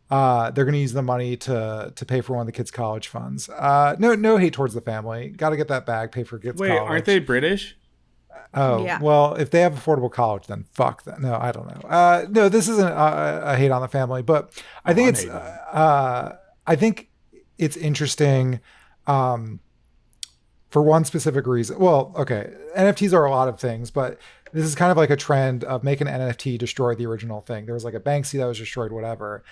They're going to use the money to pay for one of the kids' college funds. No hate towards the family. Got to get that bag, pay for kids' college. Wait, aren't they British? Oh, yeah. Well, if they have affordable college, then fuck that. No, I don't know. No, this isn't a hate on the family, but I think I think it's interesting for one specific reason. Well, okay, NFTs are a lot of things, but this is kind of like a trend of make an NFT destroy the original thing. There was like a Banksy that was destroyed, whatever.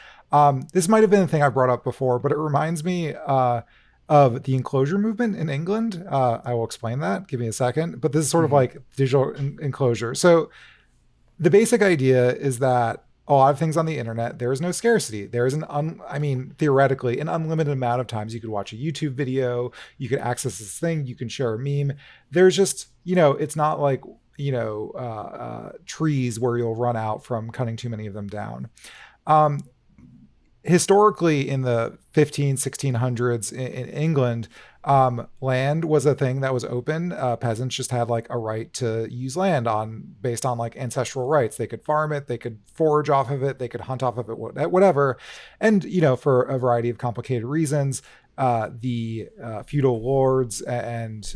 This might have been a thing I brought up before, but it reminds me of the enclosure movement in England. I will explain that. Give me a second. But this is sort of like digital enclosure. So the basic idea is that a lot of things on the internet, there is no scarcity. There is theoretically, an unlimited amount of times you could watch a YouTube video, you could access this thing, you can share a meme. There's just, it's not like, trees where you'll run out from cutting too many of them down. Historically, in the 1600s in England, Land was a thing that was open. Peasants just had like a right to use land based on like ancestral rights. They could farm it, they could forage off of it, they could hunt off of it, whatever. And for a variety of complicated reasons, the feudal lords and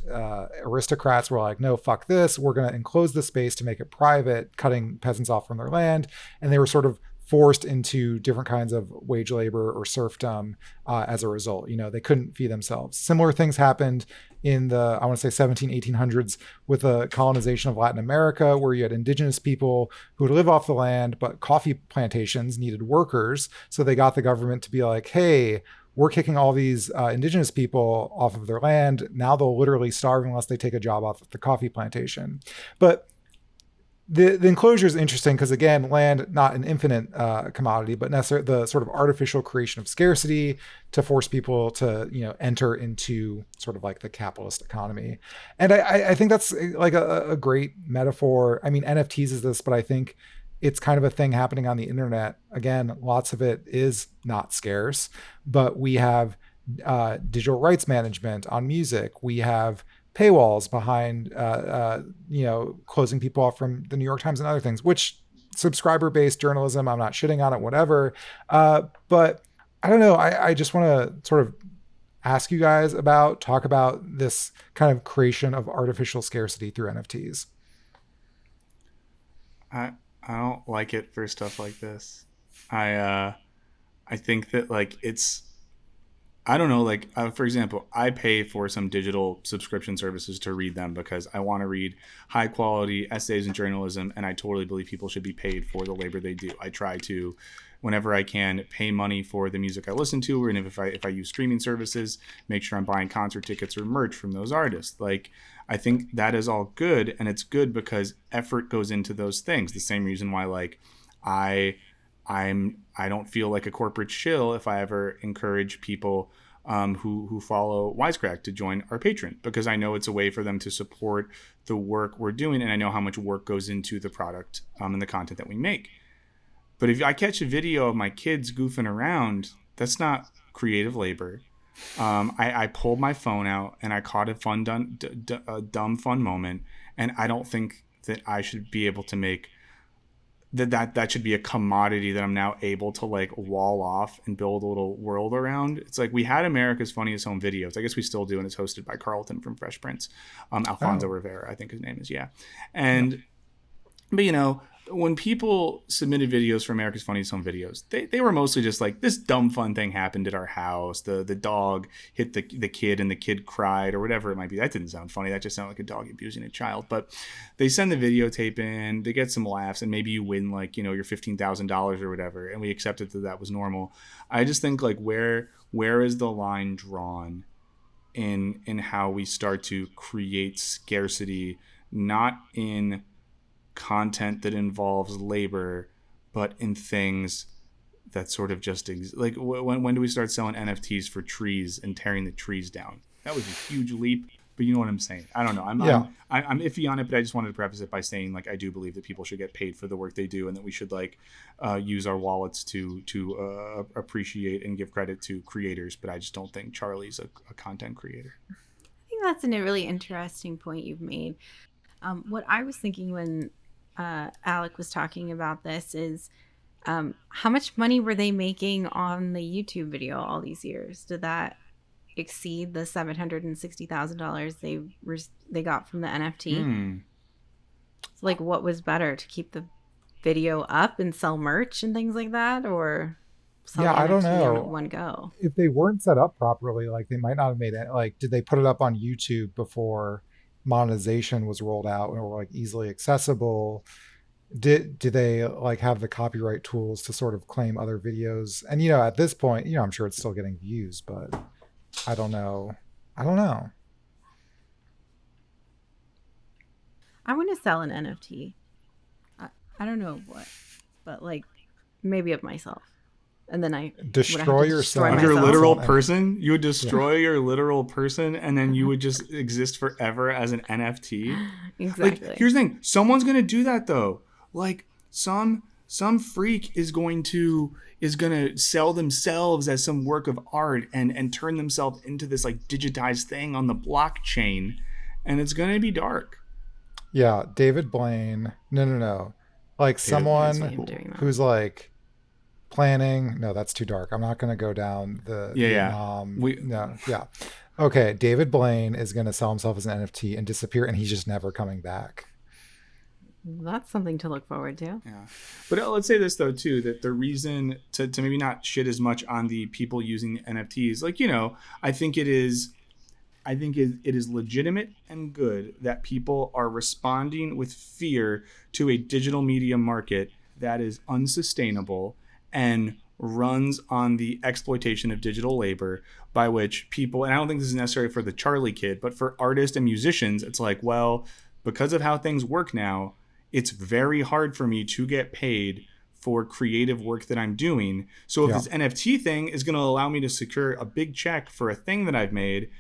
aristocrats were like, no, fuck this. We're going to enclose the space to make it private, cutting peasants off from their land. And they were sort of forced into different kinds of wage labor or serfdom as a result. They couldn't feed themselves. Similar things happened in the, I want to say 1800s with the colonization of Latin America, where you had indigenous people who would live off the land, but coffee plantations needed workers. So they got the government to be like, hey, we're kicking all these indigenous people off of their land. Now they'll literally starve unless they take a job off of the coffee plantation. But the enclosure is interesting because, again, land, not an infinite commodity, but necessarily the sort of artificial creation of scarcity to force people to, enter into sort of like the capitalist economy. And I think that's like a great metaphor. I mean, NFTs is this, but I think it's kind of a thing happening on the internet. Again, lots of it is not scarce, but we have digital rights management on music. We have paywalls behind, closing people off from the New York Times and other things, which subscriber-based journalism, I'm not shitting on it, whatever. But I don't know. I just want to sort of ask you guys talk about this kind of creation of artificial scarcity through NFTs. I don't like it for stuff like this. I think that like I don't know, like, for example, I pay for some digital subscription services to read them because I want to read high quality essays and journalism, and I totally believe people should be paid for the labor they do. I try to, whenever I can, pay money for the music I listen to, and if I use streaming services, make sure I'm buying concert tickets or merch from those artists. Like, I think that is all good, and it's good because effort goes into those things. The same reason why, like, I don't feel like a corporate shill if I ever encourage people who follow Wisecrack to join our Patreon, because I know it's a way for them to support the work we're doing, and I know how much work goes into the product and the content that we make. But if I catch a video of my kids goofing around, that's not creative labor. I pulled my phone out and I caught a dumb fun moment, and I don't think that I should be able to make that should be a commodity that I'm now able to like wall off and build a little world around. It's like we had America's Funniest Home Videos. I guess we still do, and it's hosted by Carlton from Fresh Prince. Alfonso Rivera, I think his name is, yeah. And but when people submitted videos for America's Funniest Home Videos, they were mostly just like, this dumb fun thing happened at our house. The dog hit the kid and the kid cried, or whatever it might be. That didn't sound funny. That just sounded like a dog abusing a child. But they send the videotape in, they get some laughs, and maybe you win like, your $15,000 or whatever. And we accepted that was normal. I just think like where is the line drawn in how we start to create scarcity, not in content that involves labor, but in things that sort of just like when do we start selling NFTs for trees and tearing the trees down? That was a huge leap, but you know what I'm saying. I don't know. I'm iffy on it, but I just wanted to preface it by saying like I do believe that people should get paid for the work they do, and that we should like use our wallets to appreciate and give credit to creators. But I just don't think Charlie's a content creator. I think that's a really interesting point you've made. What I was thinking when Alec was talking about this is how much money were they making on the YouTube video all these years? Did that exceed the $760,000 they got from the NFT? So like, what was better, to keep the video up and sell merch and things like that, or sell I don't know, in one go? If they weren't set up properly, like they might not have made it. Like, did they put it up on YouTube before monetization was rolled out or like easily accessible? Did they like have the copyright tools to sort of claim other videos? And at this point, I'm sure it's still getting views, but I don't know. I want to sell an NFT. I don't know what, but like maybe of myself. And then I destroy yourself. Your literal person? You would destroy your literal person, and then you would just exist forever as an NFT? Exactly. Like, here's the thing. Someone's going to do that, though. Like, some freak is going to is going to sell themselves as some work of art and turn themselves into this like digitized thing on the blockchain, and it's going to be dark. Yeah, David Blaine. No. Like someone who's like planning. No, that's too dark. I'm not going to go down the Vietnam. Yeah. Okay, David Blaine is going to sell himself as an NFT and disappear, and he's just never coming back. That's something to look forward to. Yeah. But let's say this, though, too, that the reason to maybe not shit as much on the people using NFTs, like, you know, I think it is legitimate and good that people are responding with fear to a digital media market that is unsustainable and runs on the exploitation of digital labor, by which people, and I don't think this is necessary for the Charlie kid, but for artists and musicians, it's like, well, because of how things work now, it's very hard for me to get paid for creative work that I'm doing. So if this NFT thing is going to allow me to secure a big check for a thing that I've made,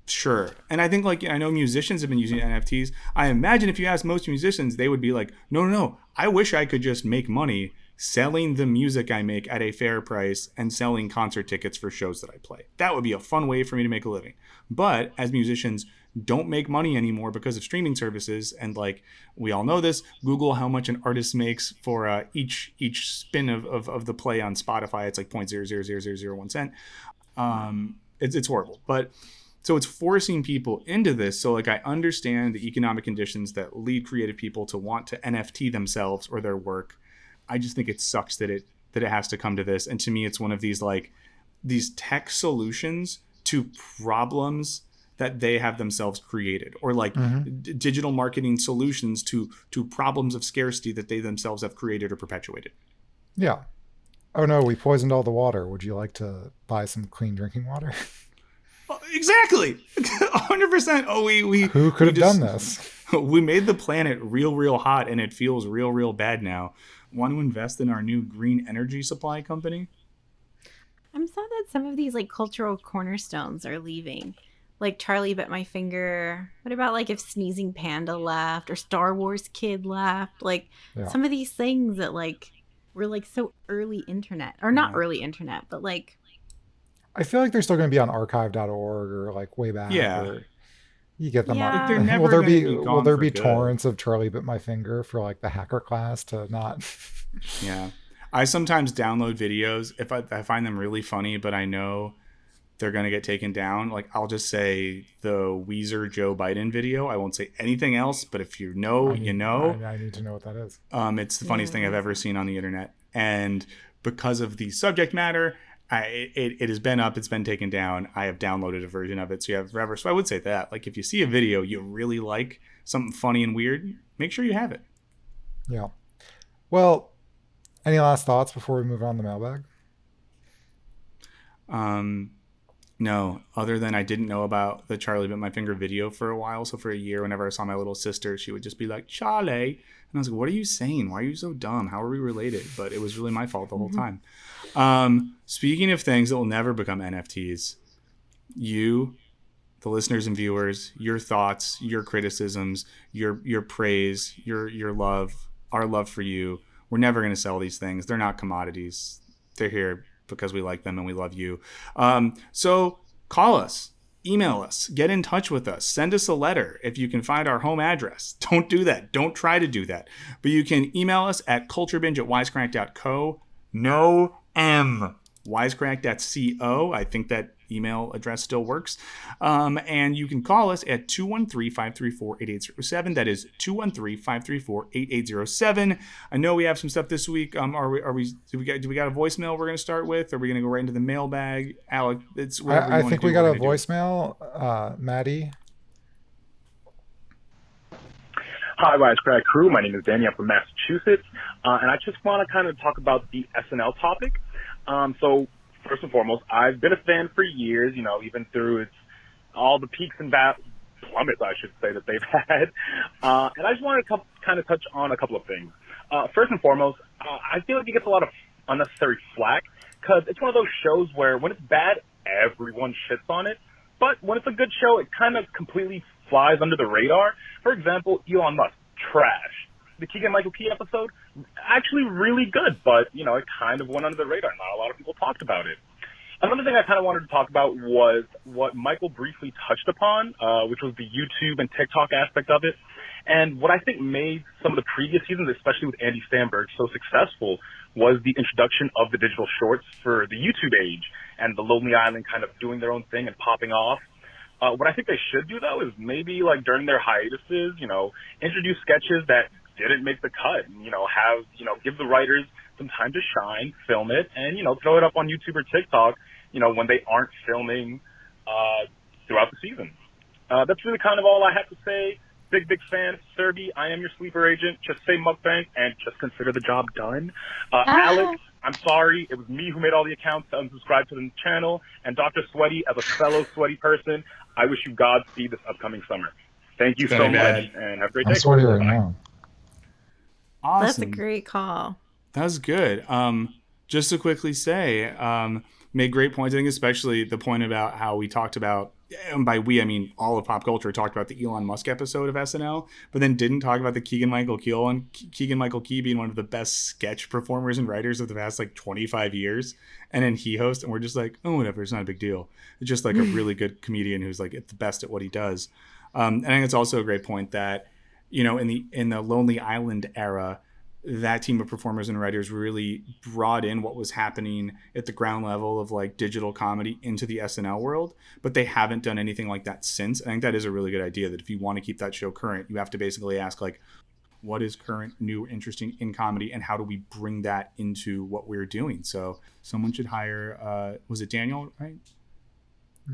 sure. And I think, like, I know musicians have been using NFTs. I imagine if you ask most musicians, they would be like, no, I wish I could just make money selling the music I make at a fair price and selling concert tickets for shows that I play. That would be a fun way for me to make a living. But as musicians don't make money anymore because of streaming services, and like we all know this, Google how much an artist makes for each spin of the play on Spotify, it's like 0.00001 cent. It's horrible. But so it's forcing people into this. So like I understand the economic conditions that lead creative people to want to NFT themselves or their work. I just think it sucks that it has to come to this. And to me, it's one of these tech solutions to problems that they have themselves created, or like digital marketing solutions to problems of scarcity that they themselves have created or perpetuated. Yeah. Oh no, we poisoned all the water. Would you like to buy some clean drinking water? Exactly. 100%. Oh, who could have done this? We made the planet real hot, and it feels real bad now. Want to invest in our new green energy supply company? I'm sad that some of these like cultural cornerstones are leaving. Like Charlie Bit My Finger. What about like if Sneezing Panda left or Star Wars Kid left? Like some of these things that like were like so early internet, or not early internet, but like. I feel like they're still going to be on archive.org or like way back. Yeah. Or you get them Yeah. up. They're never will there be good. torrents of Charlie Bit My Finger for like the hacker class to not? Yeah. I sometimes download videos if I find them really funny, but I know they're going to get taken down. Like I'll just say the Weezer Joe Biden video. I won't say anything else, but if you know, you know. I need to know what that is. It's the funniest thing I've ever seen on the internet. And because of the subject matter, it has been up, it's been taken down. I have downloaded a version of it, so you have forever. So I would say that, like, if you see a video you really like, something funny and weird, make sure you have it. Yeah. Well, any last thoughts before we move on to mailbag? No, other than I didn't know about the Charlie Bit My Finger video for a while. So for a year, whenever I saw my little sister, she would just be like, Charlie. And I was like, what are you saying? Why are you so dumb? How are we related? But it was really my fault the whole time. Speaking of things that will never become NFTs, you, the listeners and viewers, your thoughts, your criticisms, your praise, your love, our love for you. We're never going to sell these things. They're not commodities. They're here because we like them and we love you. So call us, email us, get in touch with us, send us a letter if you can find our home address. Don't do that. Don't try to do that. But you can email us at culturebinge@wisecrack.co. No M. Wisecrack.co. I think that email address still works. And you can call us at 213-534-8807. That is 213-534-8807. I know we have some stuff this week. Do we got a voicemail we're going to start with? Or are we going to go right into the mailbag? Alec, it's whatever I think we got a voicemail. Maddie. Hi, Wisecrack crew. My name is Danny. I'm from Massachusetts. And I just want to kind of talk about the SNL topic. So first and foremost, I've been a fan for years, even through all the peaks and plummets, I should say, that they've had. And I just wanted to kind of touch on a couple of things. First and foremost, I feel like it gets a lot of unnecessary flack because it's one of those shows where when it's bad, everyone shits on it. But when it's a good show, it kind of completely flies under the radar. For example, Elon Musk, trash. the Keegan-Michael Key episode, actually really good, but, you know, it kind of went under the radar. Not a lot of people talked about it. Another thing I kind of wanted to talk about was what Michael briefly touched upon, which was the YouTube and TikTok aspect of it. And what I think made some of the previous seasons, especially with Andy Samberg, so successful was the introduction of the digital shorts for the YouTube age and the Lonely Island kind of doing their own thing and popping off. What I think they should do, though, is maybe, like, during their hiatuses, you know, introduce sketches that didn't make the cut and, you know, have, you know, give the writers some time to shine, film it, and, you know, throw it up on YouTube or TikTok, you know, when they aren't filming throughout the season. That's really kind of all I have to say. Big fan. Serby, I am your sleeper agent. Just say mukbang and just consider the job done. Alex, I'm sorry. It was me who made all the accounts to unsubscribe to the channel. And Dr. Sweaty, as a fellow sweaty person, I wish you Godspeed this upcoming summer. Thank you so much, and have a great day. I'm sweaty right now. Awesome. That's a great call. That was good. Just to quickly say, made great points. I think especially the point about how we talked about, and by we, I mean all of pop culture, talked about the Elon Musk episode of SNL, but then didn't talk about the Keegan-Michael Key one. Keegan-Michael Key being one of the best sketch performers and writers of the past, like, 25 years. And then he hosts, and we're just like, oh, whatever, it's not a big deal. It's just like a really good comedian who's like the best at what he does. And I think it's also a great point that, you know, in the Lonely Island era, that team of performers and writers really brought in what was happening at the ground level of, like, digital comedy into the SNL world, but they haven't done anything like that since. I think that is a really good idea, that if you want to keep that show current, you have to basically ask, like, what is current, new, interesting in comedy, and how do we bring that into what we're doing? So someone should hire, was it Daniel, right?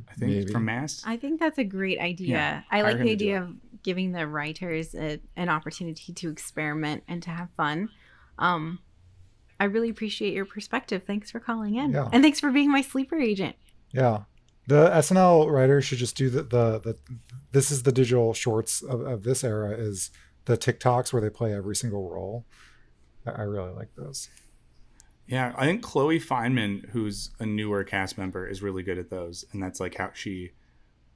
I think maybe. From Mass. I think that's a great idea. Yeah, I like the idea of giving the writers an opportunity to experiment and to have fun. I really appreciate your perspective. Thanks for calling in. Yeah. And thanks for being my sleeper agent. Yeah. The SNL writers should just do the this is the digital shorts of this era, is the TikToks where they play every single role. I really like those. Yeah, I think Chloe Feynman, who's a newer cast member, is really good at those, and that's like how she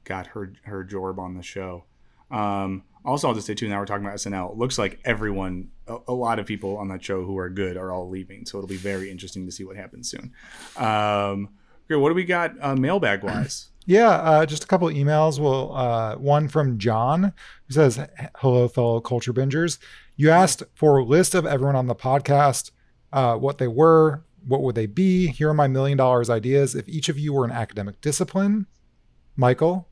got her job on the show. Also, I'll just say too, now we're talking about SNL. It looks like everyone, a lot of people on that show who are good are all leaving, so it'll be very interesting to see what happens soon. Okay, what do we got mailbag wise? Yeah, just a couple of emails. Well, one from John, who says, "Hello, fellow culture bingers. You asked for a list of everyone on the podcast. What they were, what would they be? Here are my $1 million ideas. If each of you were an academic discipline." Michael,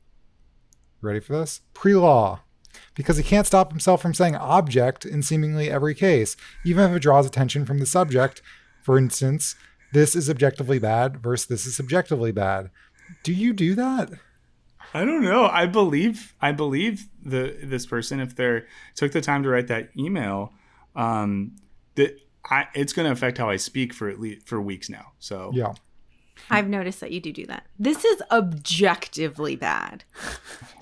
ready for this? Pre-law, because he can't stop himself from saying object in seemingly every case, even if it draws attention from the subject. For instance, this is objectively bad versus this is subjectively bad. Do you do that? I don't know. I believe this person, if they took the time to write that email, it's going to affect how I speak for weeks now. So yeah, I've noticed that you do that. This is objectively bad.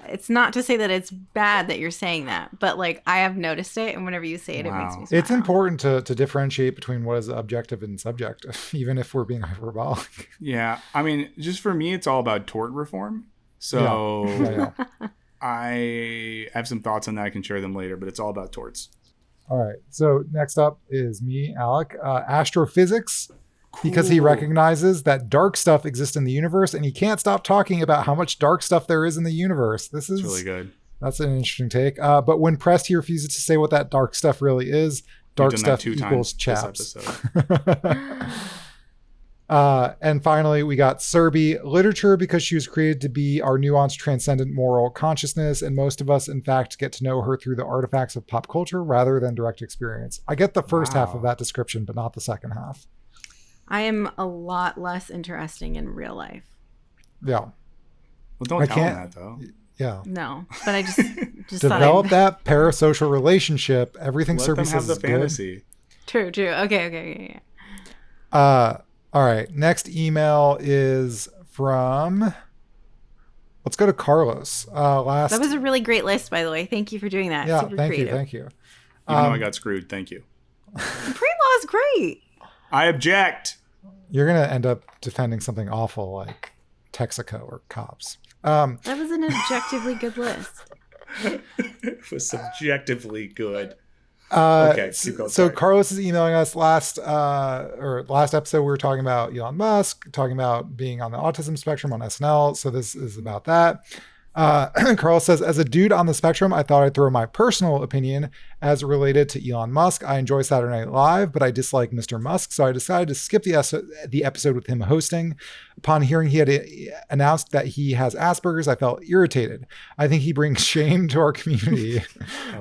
It's not to say that it's bad that you're saying that, but, like, I have noticed it, and whenever you say it, It makes me smile. It's important to differentiate between what is objective and subjective, even if we're being hyperbolic. Yeah, I mean, just for me, it's all about tort reform. So yeah. I have some thoughts on that. I can share them later, but it's all about torts. All right. So next up is me, Alec. Astrophysics, Cool. because he recognizes that dark stuff exists in the universe, and he can't stop talking about how much dark stuff there is in the universe. This is really good. That's an interesting take. But when pressed, he refuses to say what that dark stuff really is. Dark stuff equals chaps. And finally, we got Serby, literature, because she was created to be our nuanced, transcendent moral consciousness, and most of us, in fact, get to know her through the artifacts of pop culture rather than direct experience. I get the first half of that description, but not the second half. I am a lot less interesting in real life. Yeah. Well, don't tell him that, though. Yeah. No, but I just develop that parasocial relationship. Everything Let Serby them says have the is fantasy. True. Okay. All right. Next email is from. Let's go to Carlos. That was a really great list, by the way. Thank you for doing that. Yeah. Super Thank creative. you. Even though I got screwed, thank you. Pre-law is great. I object. You're gonna end up defending something awful like Texaco or cops. That was an objectively good list. It was subjectively good. Okay, keep going. So Sorry. Carlos is emailing us last episode. We were talking about Elon Musk, talking about being on the autism spectrum on SNL. So this is about that. Carl says, as a dude on the spectrum, I thought I'd throw my personal opinion as related to Elon Musk. I enjoy Saturday Night Live, but I dislike Mr. Musk, so I decided to skip the episode with him hosting. Upon hearing he had announced that he has Asperger's, I felt irritated. I think he brings shame to our community,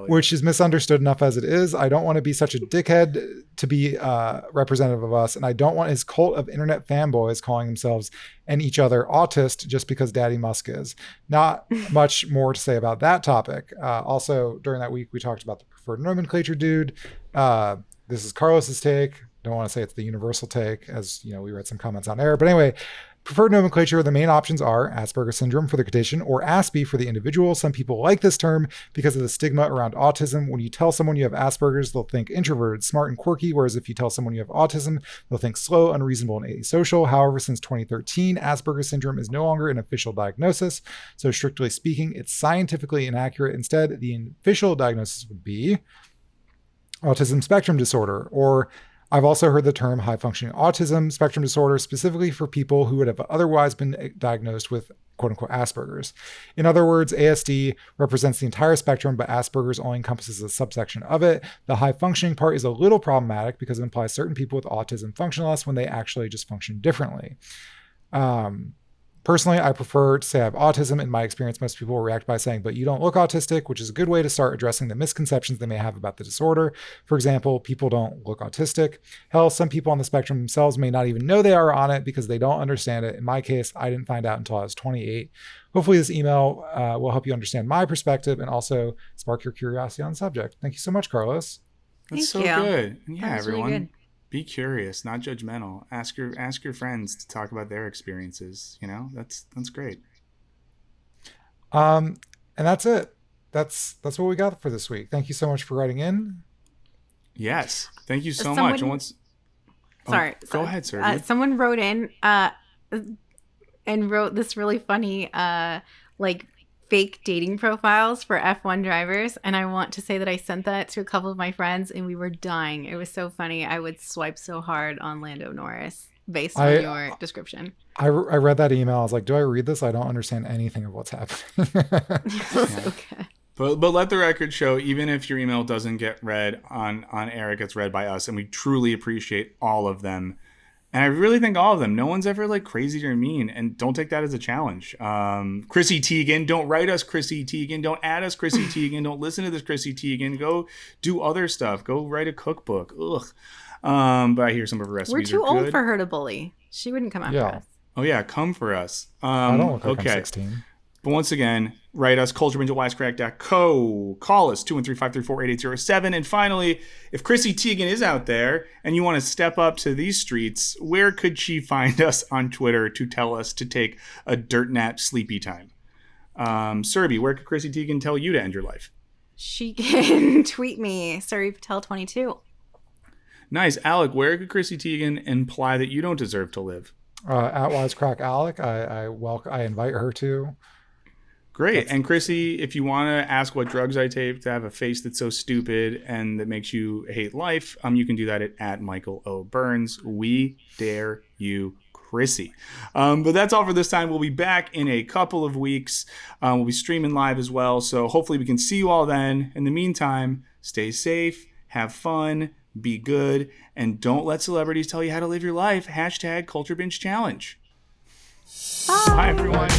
which is misunderstood enough as it is. I don't want to be such a dickhead to be representative of us, and I don't want his cult of internet fanboys calling themselves and each other autist just because Daddy Musk is. Not much more to say about that topic. Also, during that week, we talked about the preferred nomenclature dude. This is Carlos's take. Don't want to say it's the universal take, as you know, we read some comments on air. But anyway, preferred nomenclature, the main options are Asperger's syndrome for the condition or ASPI for the individual. Some people like this term because of the stigma around autism. When you tell someone you have Asperger's, they'll think introverted, smart, and quirky, whereas if you tell someone you have autism, they'll think slow, unreasonable, and asocial. However, since 2013, Asperger's syndrome is no longer an official diagnosis. So strictly speaking, it's scientifically inaccurate. Instead, the official diagnosis would be autism spectrum disorder, or I've also heard the term high-functioning autism spectrum disorder specifically for people who would have otherwise been diagnosed with quote-unquote Asperger's. In other words, ASD represents the entire spectrum, but Asperger's only encompasses a subsection of it. The high-functioning part is a little problematic because it implies certain people with autism function less when they actually just function differently. Personally, I prefer to say I have autism. In my experience, most people will react by saying, but you don't look autistic, which is a good way to start addressing the misconceptions they may have about the disorder. For example, people don't look autistic. Hell, some people on the spectrum themselves may not even know they are on it because they don't understand it. In my case, I didn't find out until I was 28. Hopefully this email will help you understand my perspective and also spark your curiosity on the subject. Thank you so much, Carlos. That's Thank so you. good. Yeah, That was everyone. really good. Be curious, not judgmental. Ask your friends to talk about their experiences. You know, that's great. And that's it. That's what we got for this week. Thank you so much for writing in. Yes, thank you so Someone- much. And once, go ahead, sir. Someone wrote in and wrote this really funny like fake dating profiles for F1 drivers, and I want to say that I sent that to a couple of my friends and we were dying. It was so funny. I would swipe so hard on Lando Norris based on your description. I read that email. I was like, do I read this? I don't understand anything of what's happening. Okay. But let the record show, even if your email doesn't get read on air, it gets read by us, and we truly appreciate all of them. And I really think all of them. No one's ever like crazy or mean, and don't take that as a challenge. Chrissy Tiegen, don't write us, Chrissy Tiegen. Don't add us, Chrissy Tiegen. Don't listen to this, Chrissy Tiegen. Go do other stuff. Go write a cookbook. Ugh. But I hear some of her recipes. We're too are old good. for her to bully. She wouldn't come after us. Oh yeah, come for us. I don't look like okay. I'm 16. But once again, write us, culturebinge@wisecrack.co. Call us, 213-534-8807. And finally, if Chrissy Tiegen is out there and you want to step up to these streets, where could she find us on Twitter to tell us to take a dirt nap sleepy time? Serby, where could Chrissy Tiegen tell you to end your life? She can tweet me, SurryPatel22. Nice. Alec, where could Chrissy Tiegen imply that you don't deserve to live? At Wisecrack Alec, I invite her to. Great. And Chrissy, if you want to ask what drugs I take to have a face that's so stupid and that makes you hate life, you can do that at Michael O. Burns. We dare you, Chrissy. But that's all for this time. We'll be back in a couple of weeks. We'll be streaming live as well. So hopefully we can see you all then. In the meantime, stay safe, have fun, be good, and don't let celebrities tell you how to live your life. #CultureBingeChallenge. Bye, everyone.